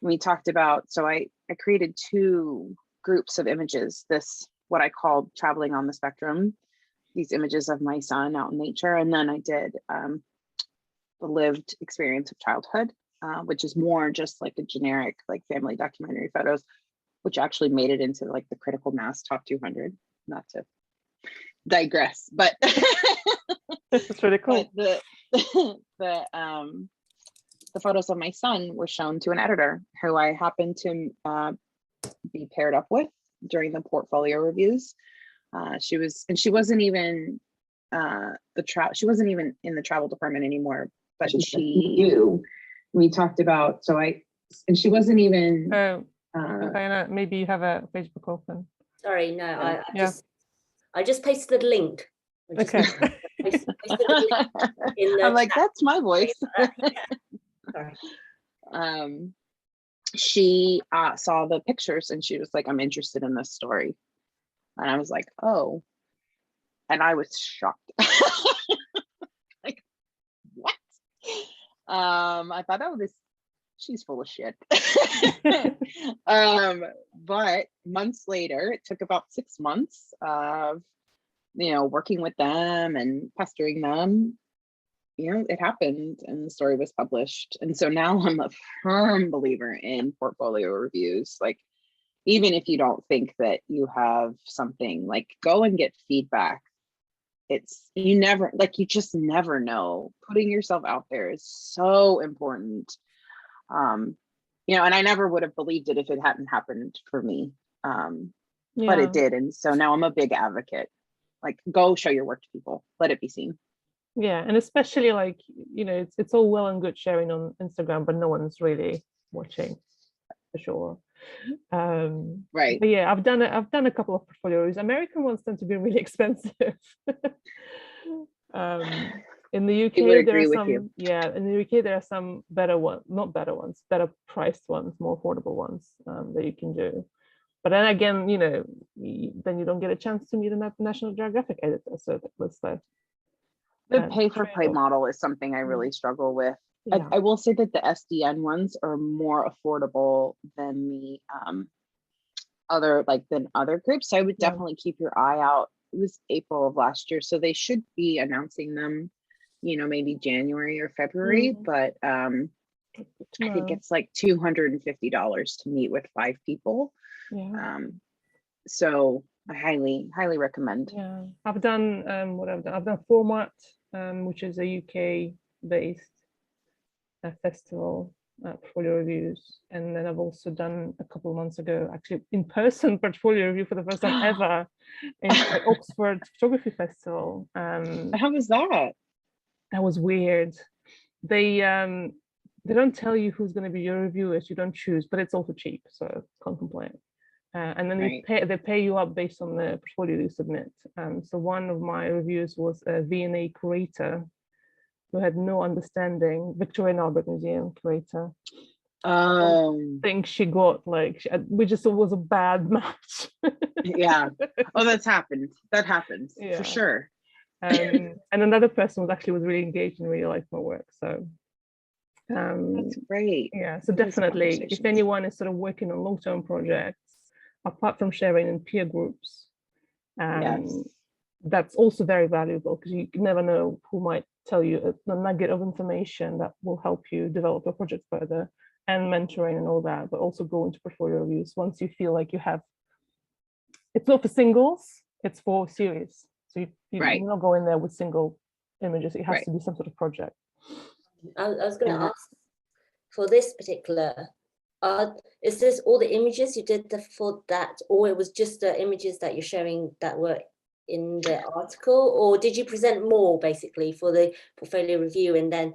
And we talked about, so I created 2 groups of images, this, what I called traveling on the spectrum, these images of my son out in nature. And then I did the lived experience of childhood, which is more just like a generic, like family documentary photos, which actually made it into like the critical mass top 200, not to digress, but It's really cool. The photos of my son were shown to an editor who I happened to be paired up with during the portfolio reviews. She wasn't even she wasn't even in the travel department anymore, but she knew. We talked about, and she wasn't even. Diana, maybe you have a Facebook open. Sorry, no, I just pasted the link. Okay. Pasted the link I'm like, that's my voice. Sorry. She saw the pictures and she was like, I'm interested in this story. And I was like, oh, and I was shocked. Like, what? I thought, oh, she's full of shit. But months later, it took about 6 months of, working with them and pestering them. It happened and the story was published. And so now I'm a firm believer in portfolio reviews. Like, even if you don't think that you have something, like, go and get feedback. You just never know. Putting yourself out there is so important. And I never would have believed it if it hadn't happened for me. But it did. And so now I'm a big advocate. Like, go show your work to people, let it be seen. Yeah, and especially, like, it's all well and good sharing on Instagram, but no one's really watching, for sure. Right. But yeah, I've done a couple of portfolios. American ones tend to be really expensive. In the UK, there are some. Yeah, in the UK there are some better ones, not better ones, better priced ones, more affordable ones that you can do. But then again, then you don't get a chance to meet a National Geographic editor. So that was like. The pay-for-play model is something I really struggle with. Yeah. I will say that the SDN ones are more affordable than the other groups. So I would definitely keep your eye out. It was April of last year, so they should be announcing them, maybe January or February. But I think it's like $250 to meet with 5 people. So I highly recommend. Yeah, I've done I've done Format, which is a UK based festival portfolio reviews, and then I've also done a couple of months ago actually in-person portfolio review for the first time ever in the Oxford Photography Festival. How was that? That was weird. They don't tell you who's going to be your reviewers. You don't choose, but it's also cheap, so can't complain. And then they pay you up based on the portfolio you submit. So one of my reviews was a V&A curator who had no understanding, Victoria and Albert Museum curator. I think she got we just thought it was a bad match. Yeah. Oh, that's happened. That happens for sure. And another person was really engaged and really liked my work. So that's great. Yeah. So definitely, if anyone is sort of working on long-term projects, apart from sharing in peer groups, that's also very valuable, because you never know who might tell you a nugget of information that will help you develop your project further, and mentoring and all that, but also go into portfolio reviews once you feel like you have. It's not for singles, it's for series. So you're not going there with single images. It has to be some sort of project. I was going to ask, for this particular, is this all the images you did for that, or it was just the images that you're showing that were in the article, or did you present more basically for the portfolio review? And then,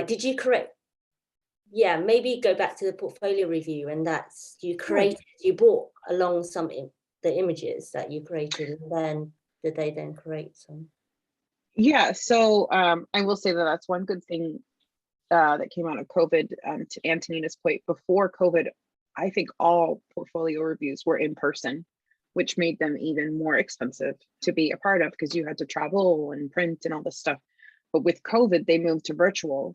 did you maybe go back to the portfolio review, and that's you brought along the images that you created, and then did they then create some? Yeah, so I will say that that's one good thing that came out of COVID. To Antonina's point, before COVID, I think all portfolio reviews were in person, which made them even more expensive to be a part of, because you had to travel and print and all this stuff. But with COVID, they moved to virtual.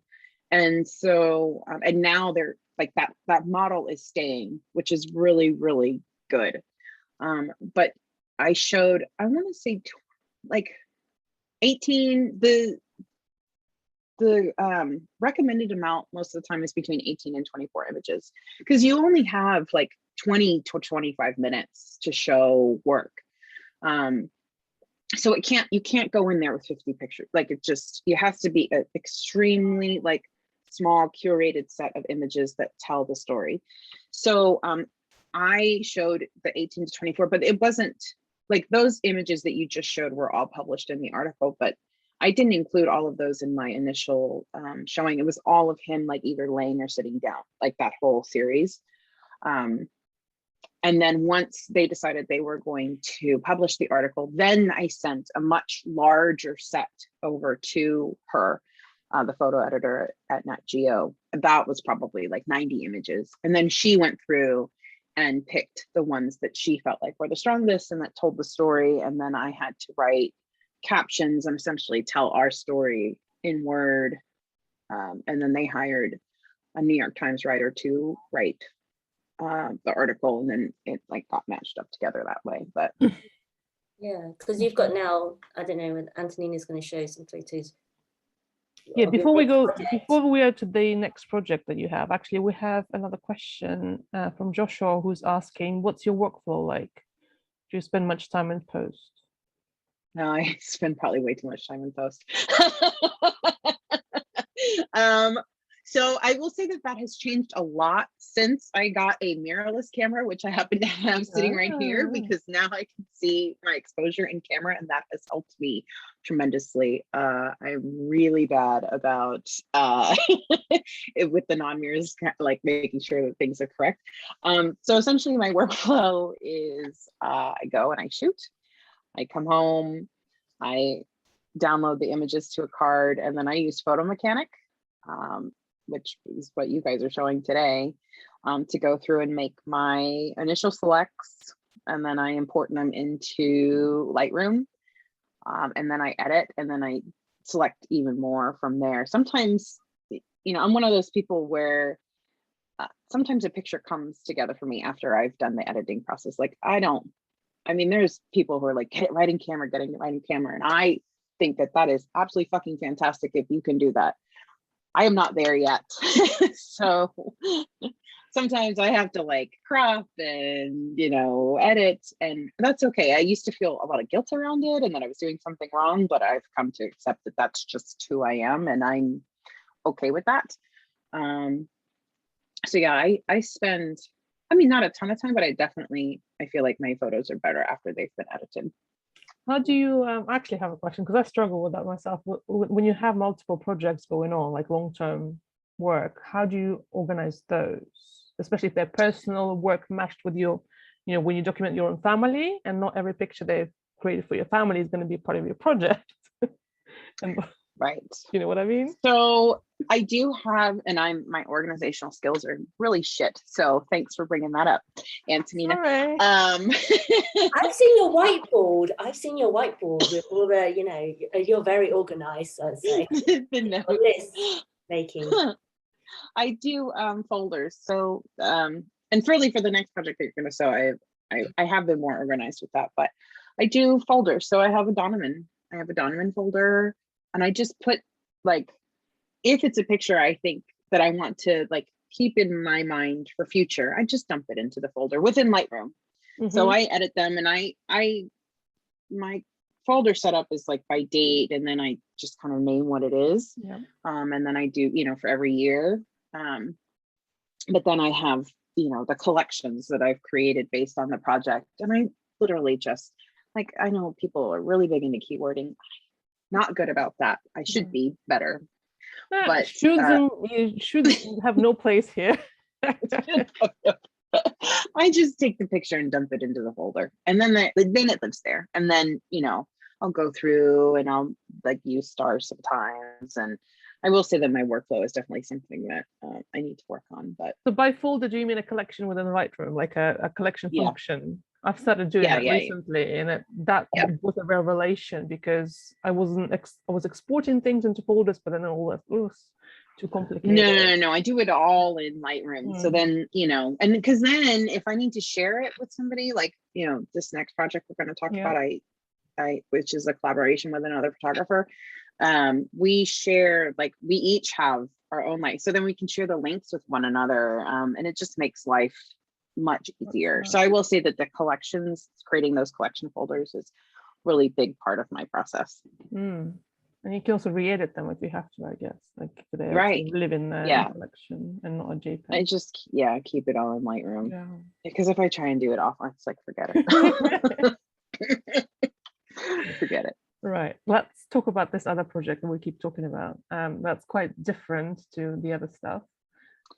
And so, and now they're like that model is staying, which is really, really good. But I showed, I want to say 18, the recommended amount most of the time is between 18 and 24 images, because you only have 20 to 25 minutes to show work. So you can't go in there with 50 pictures. It has to be an extremely small curated set of images that tell the story. So I showed the 18 to 24, but it wasn't those images that you just showed were all published in the article, but I didn't include all of those in my initial showing. It was all of him either laying or sitting down, that whole series. And then once they decided they were going to publish the article, then I sent a much larger set over to her, the photo editor at Nat Geo. That was probably 90 images. And then she went through and picked the ones that she felt were the strongest and that told the story. And then I had to write captions and essentially tell our story in Word. And then they hired a New York Times writer to write the article, and then it like got matched up together that way. But yeah, because you've got now, I don't know, Antonina's going to show some photos. Yeah, of your before we next go, project. before we are to the next project that you have, actually, we have another question from Joshua, who's asking, what's your workflow like? Do you spend much time in post? no, I spend probably way too much time in post. So I will say that that has changed a lot since I got a mirrorless camera, which I happen to have sitting right here, because now I can see my exposure in camera, and that has helped me tremendously. I'm really bad about with the non-mirrors, like making sure that things are correct. So essentially my workflow is I go and I shoot, I come home, I download the images to a card, and then I use Photo Mechanic, which is what you guys are showing today, to go through and make my initial selects, and then I import them into Lightroom, and then I edit, and then I select even more from there. Sometimes, you know, I'm one of those people where sometimes a picture comes together for me after I've done the editing process. Like I mean, there's people who are like, get it right in camera, getting it right in camera, and I think that that is absolutely fucking fantastic if you can do that. I am not there yet. So sometimes I have to like crop and, you know, edit, and that's okay. I used to feel a lot of guilt around it and that I was doing something wrong, but I've come to accept that that's just who I am, and I'm okay with that. So yeah, I spend, I mean, not a ton of time, but I feel like my photos are better after they've been edited. How do you actually have a question, because I struggle with that myself. When you have multiple projects going on, like long-term work, how do you organize those, especially if they're personal work matched with your, you know, when you document your own family, and not every picture they've created for your family is going to be part of your project. And Right. you know what I mean? So I do have, and my organizational skills are really shit. So thanks for bringing that up, Antonina. Right. I've seen your whiteboard. With all the, you know, you're very organized, I'd say. The notes. List making. I do folders. So and really for the next project that you're gonna show, I have been more organized with that, but I do folders. So I have a Donovan folder, and I just put, like, if it's a picture I think that I want to like keep in my mind for future, I just dump it into the folder within Lightroom. So I edit them, and my folder setup is like by date, and then I just kind of name what it is. Yeah. And then I do, you know, for every year. But then I have, you know, the collections that I've created based on the project. And I literally just, like, I know people are really big into keywording. Not good about that. I should be better. But you should have no place here. I just take the picture and dump it into the folder, and then it lives there. And then, you know, I'll go through and I'll like use stars sometimes. And I will say that my workflow is definitely something that I need to work on. But so by folder, do you mean a collection within the Lightroom, like a collection Yeah. function? I've started doing that recently, and that was a revelation, because I was exporting things into folders, but then all that was too complicated. No. I do it all in Lightroom. So then, you know, and because then if I need to share it with somebody, like, you know, this next project we're going to talk about, I which is a collaboration with another photographer. We share, like, we each have our own light, so then we can share the links with one another, and it just makes life much easier. So I will say that the collections, creating those collection folders, is really big part of my process. And you can also re-edit them if you have to, I guess, like if they live in the collection and not a JPEG. I just keep it all in Lightroom, because if I try and do it offline, it's like, forget it. Forget it. Right, let's talk about this other project that we keep talking about. That's quite different to the other stuff.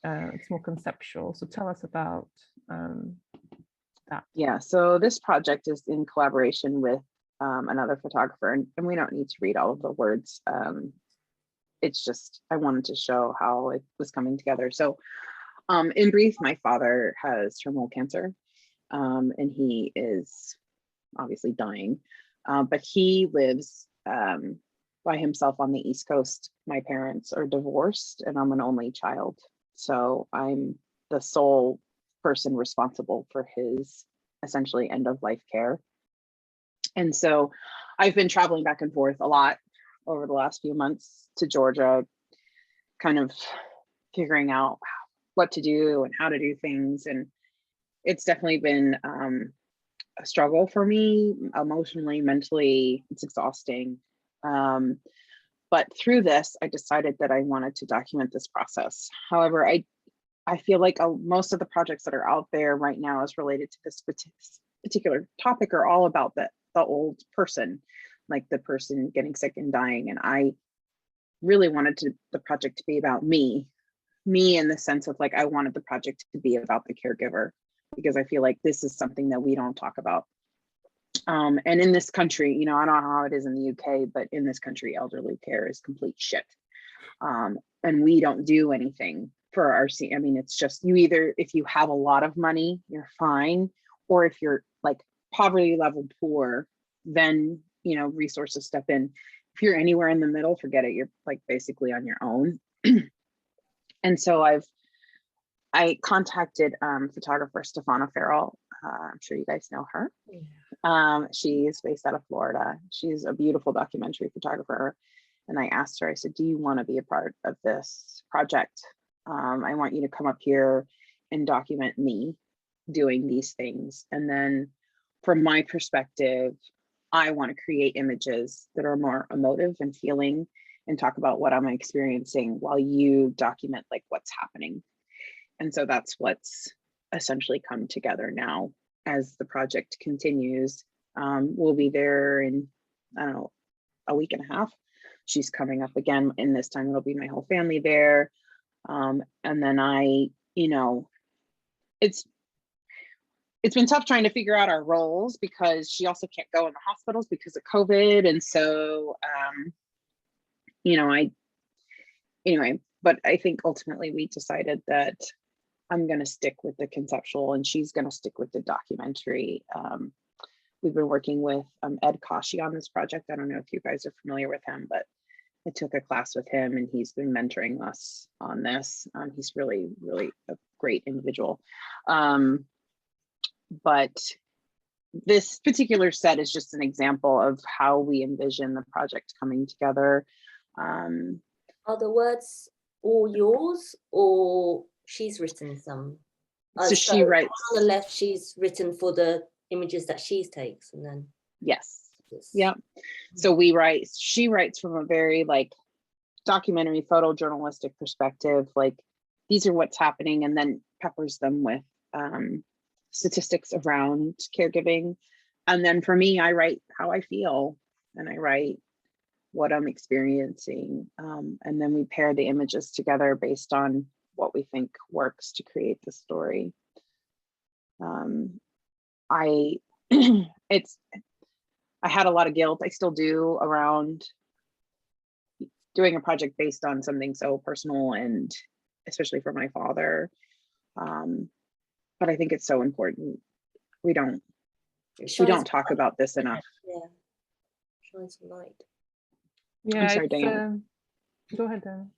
It's more conceptual, so tell us about that. Yeah, so this project is in collaboration with another photographer, and we don't need to read all of the words. It's just, I wanted to show how it was coming together. So in brief, my father has terminal cancer, and he is obviously dying, but he lives by himself on the East Coast. My parents are divorced and I'm an only child. So I'm the sole person responsible for his essentially end of life care. And so I've been traveling back and forth a lot over the last few months to Georgia, kind of figuring out what to do and how to do things. And it's definitely been a struggle for me emotionally, mentally. It's exhausting. But through this, I decided that I wanted to document this process. However, I feel like most of the projects that are out there right now is related to this particular topic are all about the old person, like the person getting sick and dying. And I really wanted the project to be about me in the sense of like, I wanted the project to be about the caregiver, because I feel like this is something that we don't talk about. And in this country, you know, I don't know how it is in the UK, but in this country, elderly care is complete shit. And we don't do anything for our, I mean, it's just you either, if you have a lot of money, you're fine. Or if you're like poverty level poor, then, you know, resources step in. If you're anywhere in the middle, forget it. You're like basically on your own. And so I contacted photographer Stefana Farrell. I'm sure you guys know her. Yeah. She's based out of Florida. She's a beautiful documentary photographer. And I asked her, I said, do you want to be a part of this project? I want you to come up here and document me doing these things. And then from my perspective, I want to create images that are more emotive and feeling and talk about what I'm experiencing while you document like what's happening. And so that's what's essentially come together now as the project continues. We'll be there in, I don't know, a week and a half. She's coming up again, and this time it'll be my whole family there. And then you know, it's been tough trying to figure out our roles because she also can't go in the hospitals because of COVID. And so, you know, anyway, but I think ultimately we decided that I'm going to stick with the conceptual and she's going to stick with the documentary. We've been working with Ed Kashi on this project. I don't know if you guys are familiar with him, but I took a class with him and he's been mentoring us on this. He's really, really a great individual. But this particular set is just an example of how we envision the project coming together. Are the words all yours or she's written some? So she writes. On the left, she's written for the images that she takes, and then yes. Yeah. So she writes from a very like documentary photojournalistic perspective, like these are what's happening, and then peppers them with statistics around caregiving. And then for me, I write how I feel and I write what I'm experiencing. And then we pair the images together based on what we think works to create the story. I had a lot of guilt, I still do, around doing a project based on something so personal and especially for my father. But I think it's so important. We don't talk about this enough. Yeah, shines a light. Yeah, I'm sorry, Diane. Go ahead, Dan.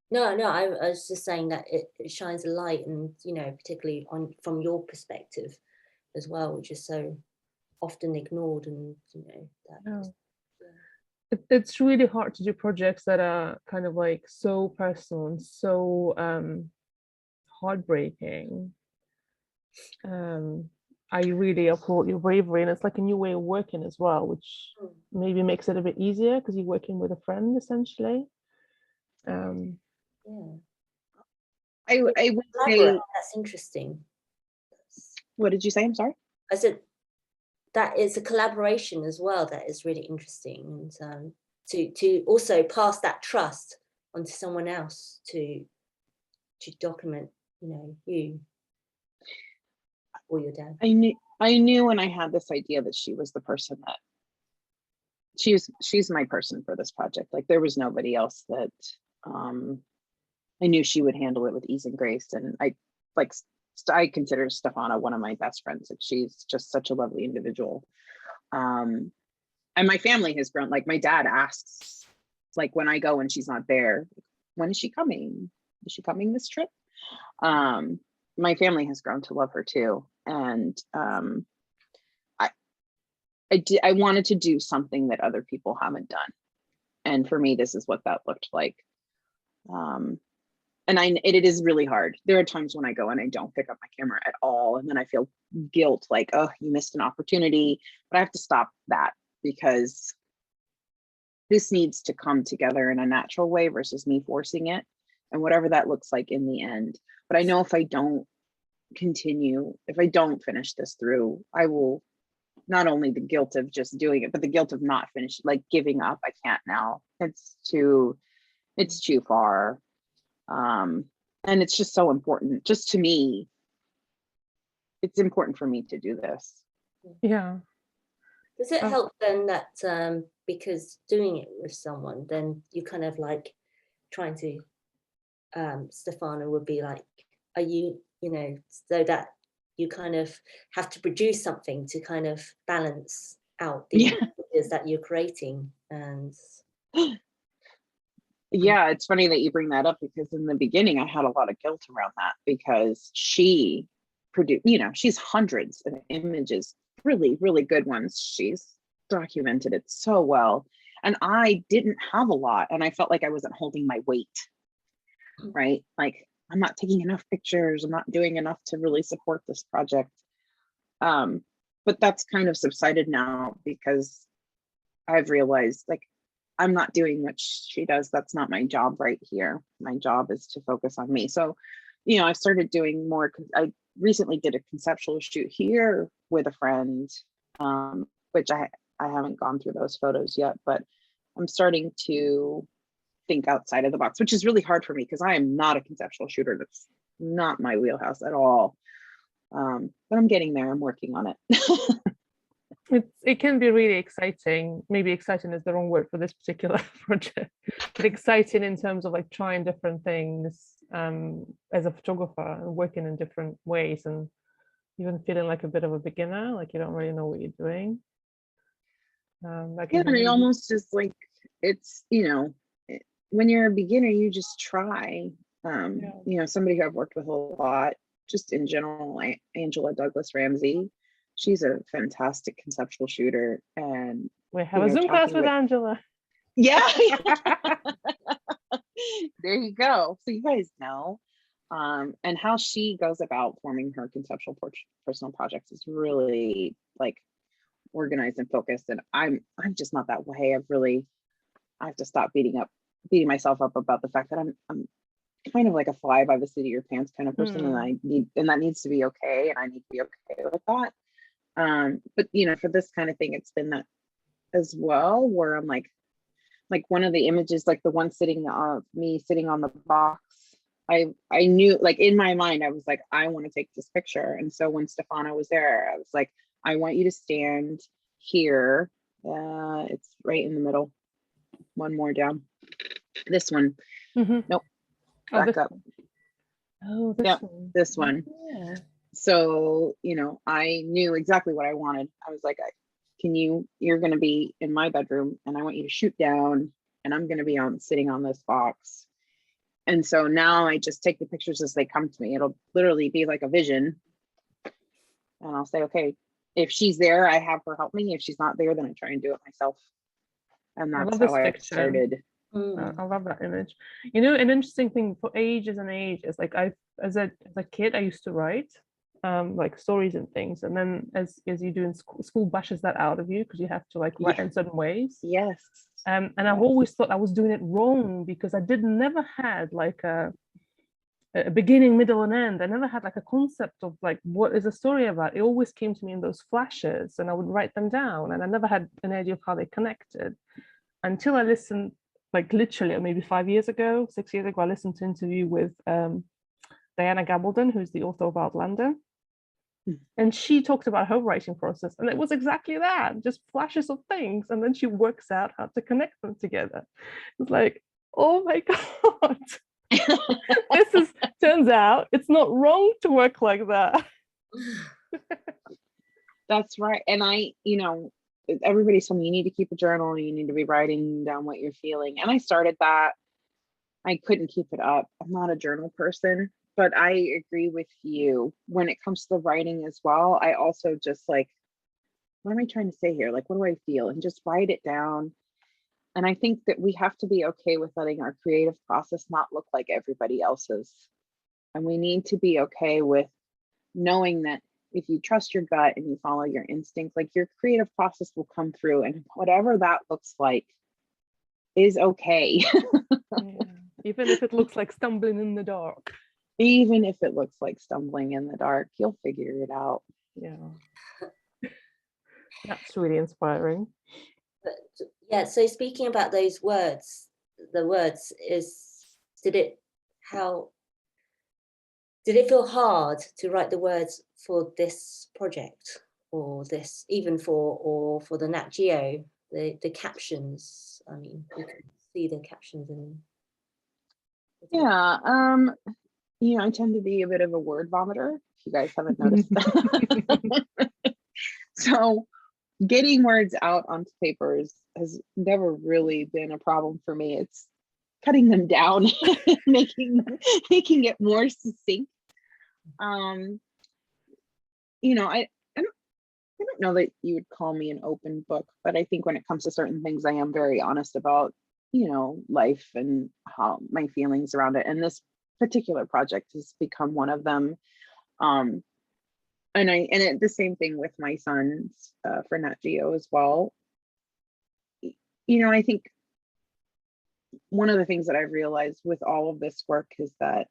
No, I was just saying that it shines a light, and you know, particularly from your perspective as well, which is so often ignored, and you know that. It's really hard to do projects that are kind of like so personal and so heartbreaking. I really applaud your bravery, and it's like a new way of working as well, which maybe makes it a bit easier because you're working with a friend essentially. Yeah. I would say that's interesting. What did you say? I'm sorry. I said that it's a collaboration as well that is really interesting, and to also pass that trust onto someone else to document, you know, you or your dad. I knew when I had this idea that she was the person that she's my person for this project. Like there was nobody else that I knew she would handle it with ease and grace. And I consider Stefana one of my best friends. Like she's just such a lovely individual. And And my family has grown. Like my dad asks, like when I go and she's not there, when is she coming? Is she coming this trip? My family has grown to love her too. And I wanted to do something that other people haven't done. And for me, this is what that looked like. And it is really hard. There are times when I go and I don't pick up my camera at all. And then I feel guilt, like, oh, you missed an opportunity. But I have to stop that because this needs to come together in a natural way versus me forcing it, and whatever that looks like in the end. But I know if I don't continue, if I don't finish this through, I will, not only the guilt of just doing it, but the guilt of not finishing, like giving up. I can't now. It's too far. And it's just so important, just to me, it's important for me to do this. Yeah. Does it help then that because doing it with someone, then you kind of like trying to, Stefano would be like, are you, so that you kind of have to produce something to kind of balance out the images that you're creating. And yeah, it's funny that you bring that up, because in the beginning I had a lot of guilt around that, because she produced, she's hundreds of images, really, really good ones. She's documented it so well. And I didn't have a lot. And I felt like I wasn't holding my weight, right? Like, I'm not taking enough pictures. I'm not doing enough to really support this project. But that's kind of subsided now, because I've realized, like, I'm not doing what she does. That's not my job right here. My job is to focus on me. So, I started doing more. I recently did a conceptual shoot here with a friend, which I haven't gone through those photos yet, but I'm starting to think outside of the box, which is really hard for me because I am not a conceptual shooter. That's not my wheelhouse at all. But I'm getting there. I'm working on it. It can be really exciting. Maybe exciting is the wrong word for this particular project, but exciting in terms of like trying different things as a photographer and working in different ways, and even feeling like a bit of a beginner, like you don't really know what you're doing. It almost just like, it's, when you're a beginner, you just try. Somebody who I've worked with a lot, just in general, like Angela Douglas Ramsey. She's a fantastic conceptual shooter. And we have a Zoom class with Angela. Yeah. There you go. So you guys know. And how she goes about forming her conceptual personal projects is really like organized and focused. And I'm just not that way. I have to stop beating myself up about the fact that I'm kind of like a fly by the seat of your pants kind of person. And that needs to be okay. And I need to be okay with that. But for this kind of thing, it's been that as well, where I'm like one of the images, like the one me sitting on the box, I knew, like in my mind, I was like, I want to take this picture. And so when Stefano was there, I was like, I want you to stand here. It's right in the middle. One more down. This one. Nope. Back up. Oh, this one. This one. Yeah. So, I knew exactly what I wanted. I was like, you're going to be in my bedroom and I want you to shoot down, and I'm going to be sitting on this box. And so now I just take the pictures as they come to me. It'll literally be like a vision. And I'll say, okay, if she's there, I have her help me. If she's not there, then I try and do it myself. And that's how I started. I love that image. An interesting thing for ages and ages, like as a kid, I used to write like stories and things, and then as you do in school bashes that out of you because you have to like write in certain ways. Yes. And I've always thought I was doing it wrong because I never had like a beginning, middle, and end. I never had like a concept of like what is a story about. It always came to me in those flashes, and I would write them down, and I never had an idea of how they connected until I listened, like literally maybe 6 years ago, I listened to an interview with Diana Gabaldon, who's the author of Outlander. And she talked about her writing process, and it was exactly that, just flashes of things, and then she works out how to connect them together. It's like, oh my God. Turns out it's not wrong to work like that. That's right. And everybody's telling me you need to keep a journal, you need to be writing down what you're feeling. And I started that. I couldn't keep it up. I'm not a journal person, but I agree with you when it comes to the writing as well. I also just like, what am I trying to say here? Like, what do I feel? And just write it down. And I think that we have to be okay with letting our creative process not look like everybody else's. And we need to be okay with knowing that if you trust your gut and you follow your instinct, like your creative process will come through, and whatever that looks like is okay. Yeah. Even if it looks like stumbling in the dark. Even if it looks like stumbling in the dark, you'll figure it out. Yeah. That's really inspiring. But yeah, so speaking about those words, the words did it feel hard to write the words for this project, or this, even for the Nat Geo, the captions? I mean, you can see the captions in. Yeah, I tend to be a bit of a word vomiter, if you guys haven't noticed that. So getting words out onto papers has never really been a problem for me. It's cutting them down, making it more succinct. I don't know that you would call me an open book, but I think when it comes to certain things, I am very honest about, life and how my feelings around it. And this particular project has become one of them. The same thing with my sons for Nat Geo as well. I think one of the things that I've realized with all of this work is that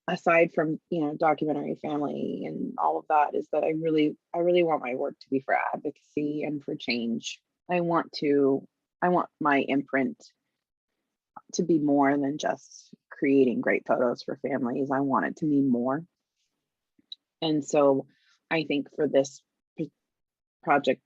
aside from, documentary family and all of that, is that I really want my work to be for advocacy and for change. I want my imprint to be more than just creating great photos for families. I want it to mean more. And so I think for this project,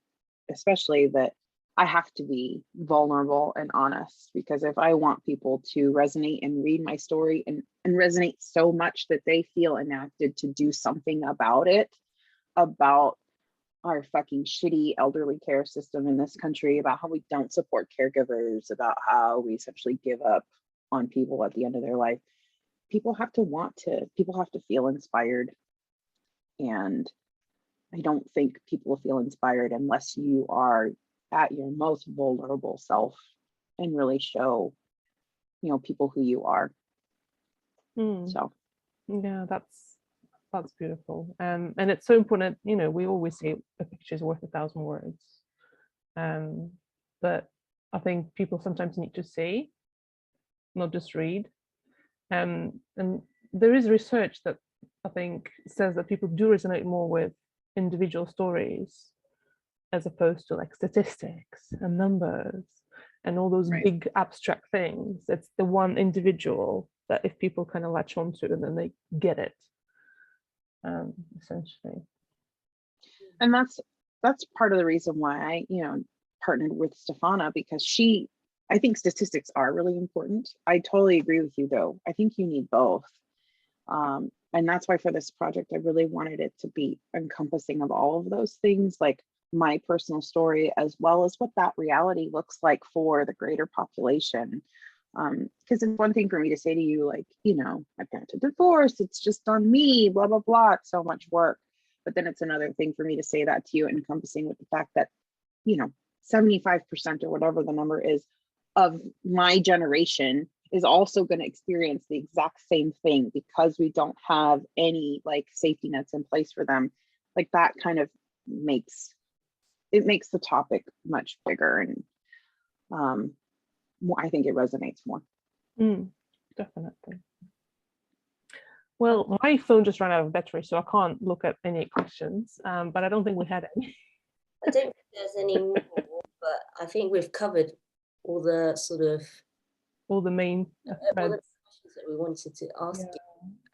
especially, that I have to be vulnerable and honest, because if I want people to resonate and read my story and resonate so much that they feel enacted to do something about it, about our fucking shitty elderly care system in this country, about how we don't support caregivers, about how we essentially give up on people at the end of their life, people have to feel inspired. And I don't think people feel inspired unless you are at your most vulnerable self and really show, people who you are. So yeah, that's beautiful. And it's so important. We always say a picture is worth 1,000 words. But I think people sometimes need to see, not just read. And there is research that I think says that people do resonate more with individual stories as opposed to like statistics and numbers and all those big abstract things. It's the one individual that if people kind of latch onto, and then they get it, essentially. And that's part of the reason why I, partnered with Stefana, because I think statistics are really important. I totally agree with you though. I think you need both. And that's why for this project, I really wanted it to be encompassing of all of those things, like my personal story, as well as what that reality looks like for the greater population. Because it's one thing for me to say to you, like, my parents are divorced, it's just on me, blah, blah, blah, it's so much work. But then it's another thing for me to say that to you, encompassing with the fact that, 75% or whatever the number is of my generation is also going to experience the exact same thing, because we don't have any like safety nets in place for them. Like that kind of makes the topic much bigger, and I think it resonates more. Definitely. Well, my phone just ran out of battery, so I can't look at any questions, but I don't think we had any. I don't think there's any more, but I think we've covered all the all the main all the questions that we wanted to ask you.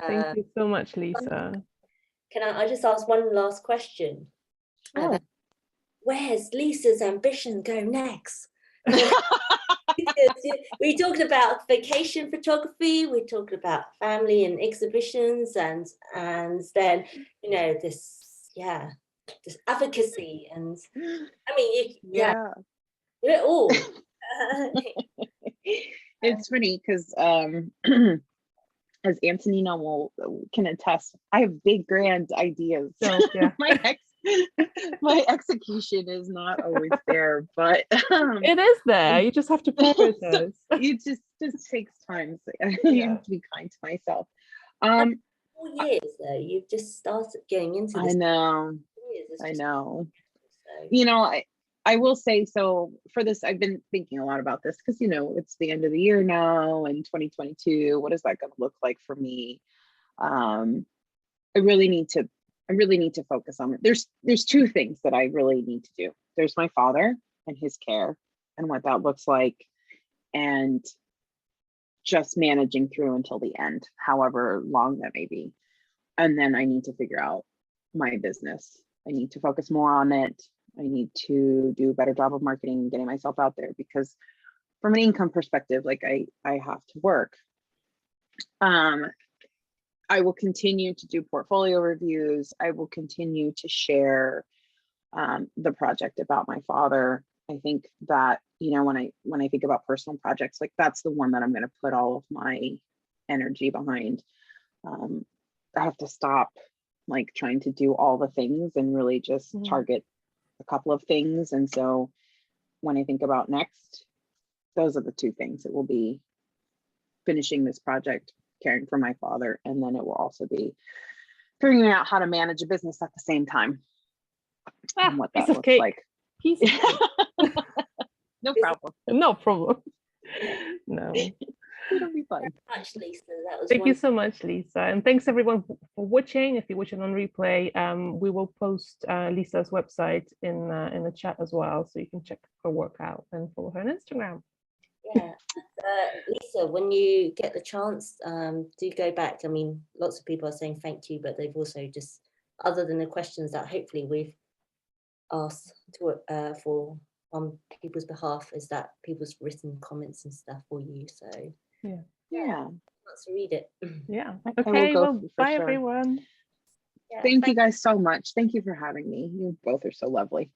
Thank you so much, Lisa. Can I just ask one last question? Sure. Where's Lisa's ambition go next? We talked about vacation photography, we talked about family and exhibitions, and then this just advocacy, and I mean, Yeah. do it all. It's funny because as Antonina can attest, I have big grand ideas. So yeah, my execution is not always there, but it is there. You just have to prioritize. it just takes time. So I have to be kind to myself. 4 years though, you've just started getting into this. I know. It's I just know. so. You know, I will say, so for this, I've been thinking a lot about this because, you know, it's the end of the year now and 2022. What is that going to look like for me? I really need to focus on it. There's two things that I really need to do. There's my father and his care and what that looks like, and just managing through until the end, however long that may be. And then I need to figure out my business. I need to focus more on it. I need to do a better job of marketing and getting myself out there, because from an income perspective, like I have to work. I will continue to do portfolio reviews. I will continue to share the project about my father. I think that, you know, when I think about personal projects, like that's the one that I'm going to put all of my energy behind. I have to stop like trying to do all the things and really just target a couple of things. And so when I think about next, those are the two things. It will be finishing this project, caring for my father, and then it will also be figuring out how to manage a business at the same time. And what that looks like. Piece of cake. No problem. No problem. No. It'll be fun. Much, Lisa. That was Thank you so much, Lisa, and thanks everyone for watching. If you're watching on replay, we will post Lisa's website in the chat as well, so you can check her work out and follow her on Instagram. Yeah, Lisa, when you get the chance, do go back. I mean, lots of people are saying thank you, but they've also just, other than the questions that hopefully we've asked to, for on people's behalf, is that people's written comments and stuff for you. So Yeah. let's read it. Yeah. I will Okay. go Well, for bye sure. everyone. Yeah, Thank you guys so much. Thank you for having me. You both are so lovely.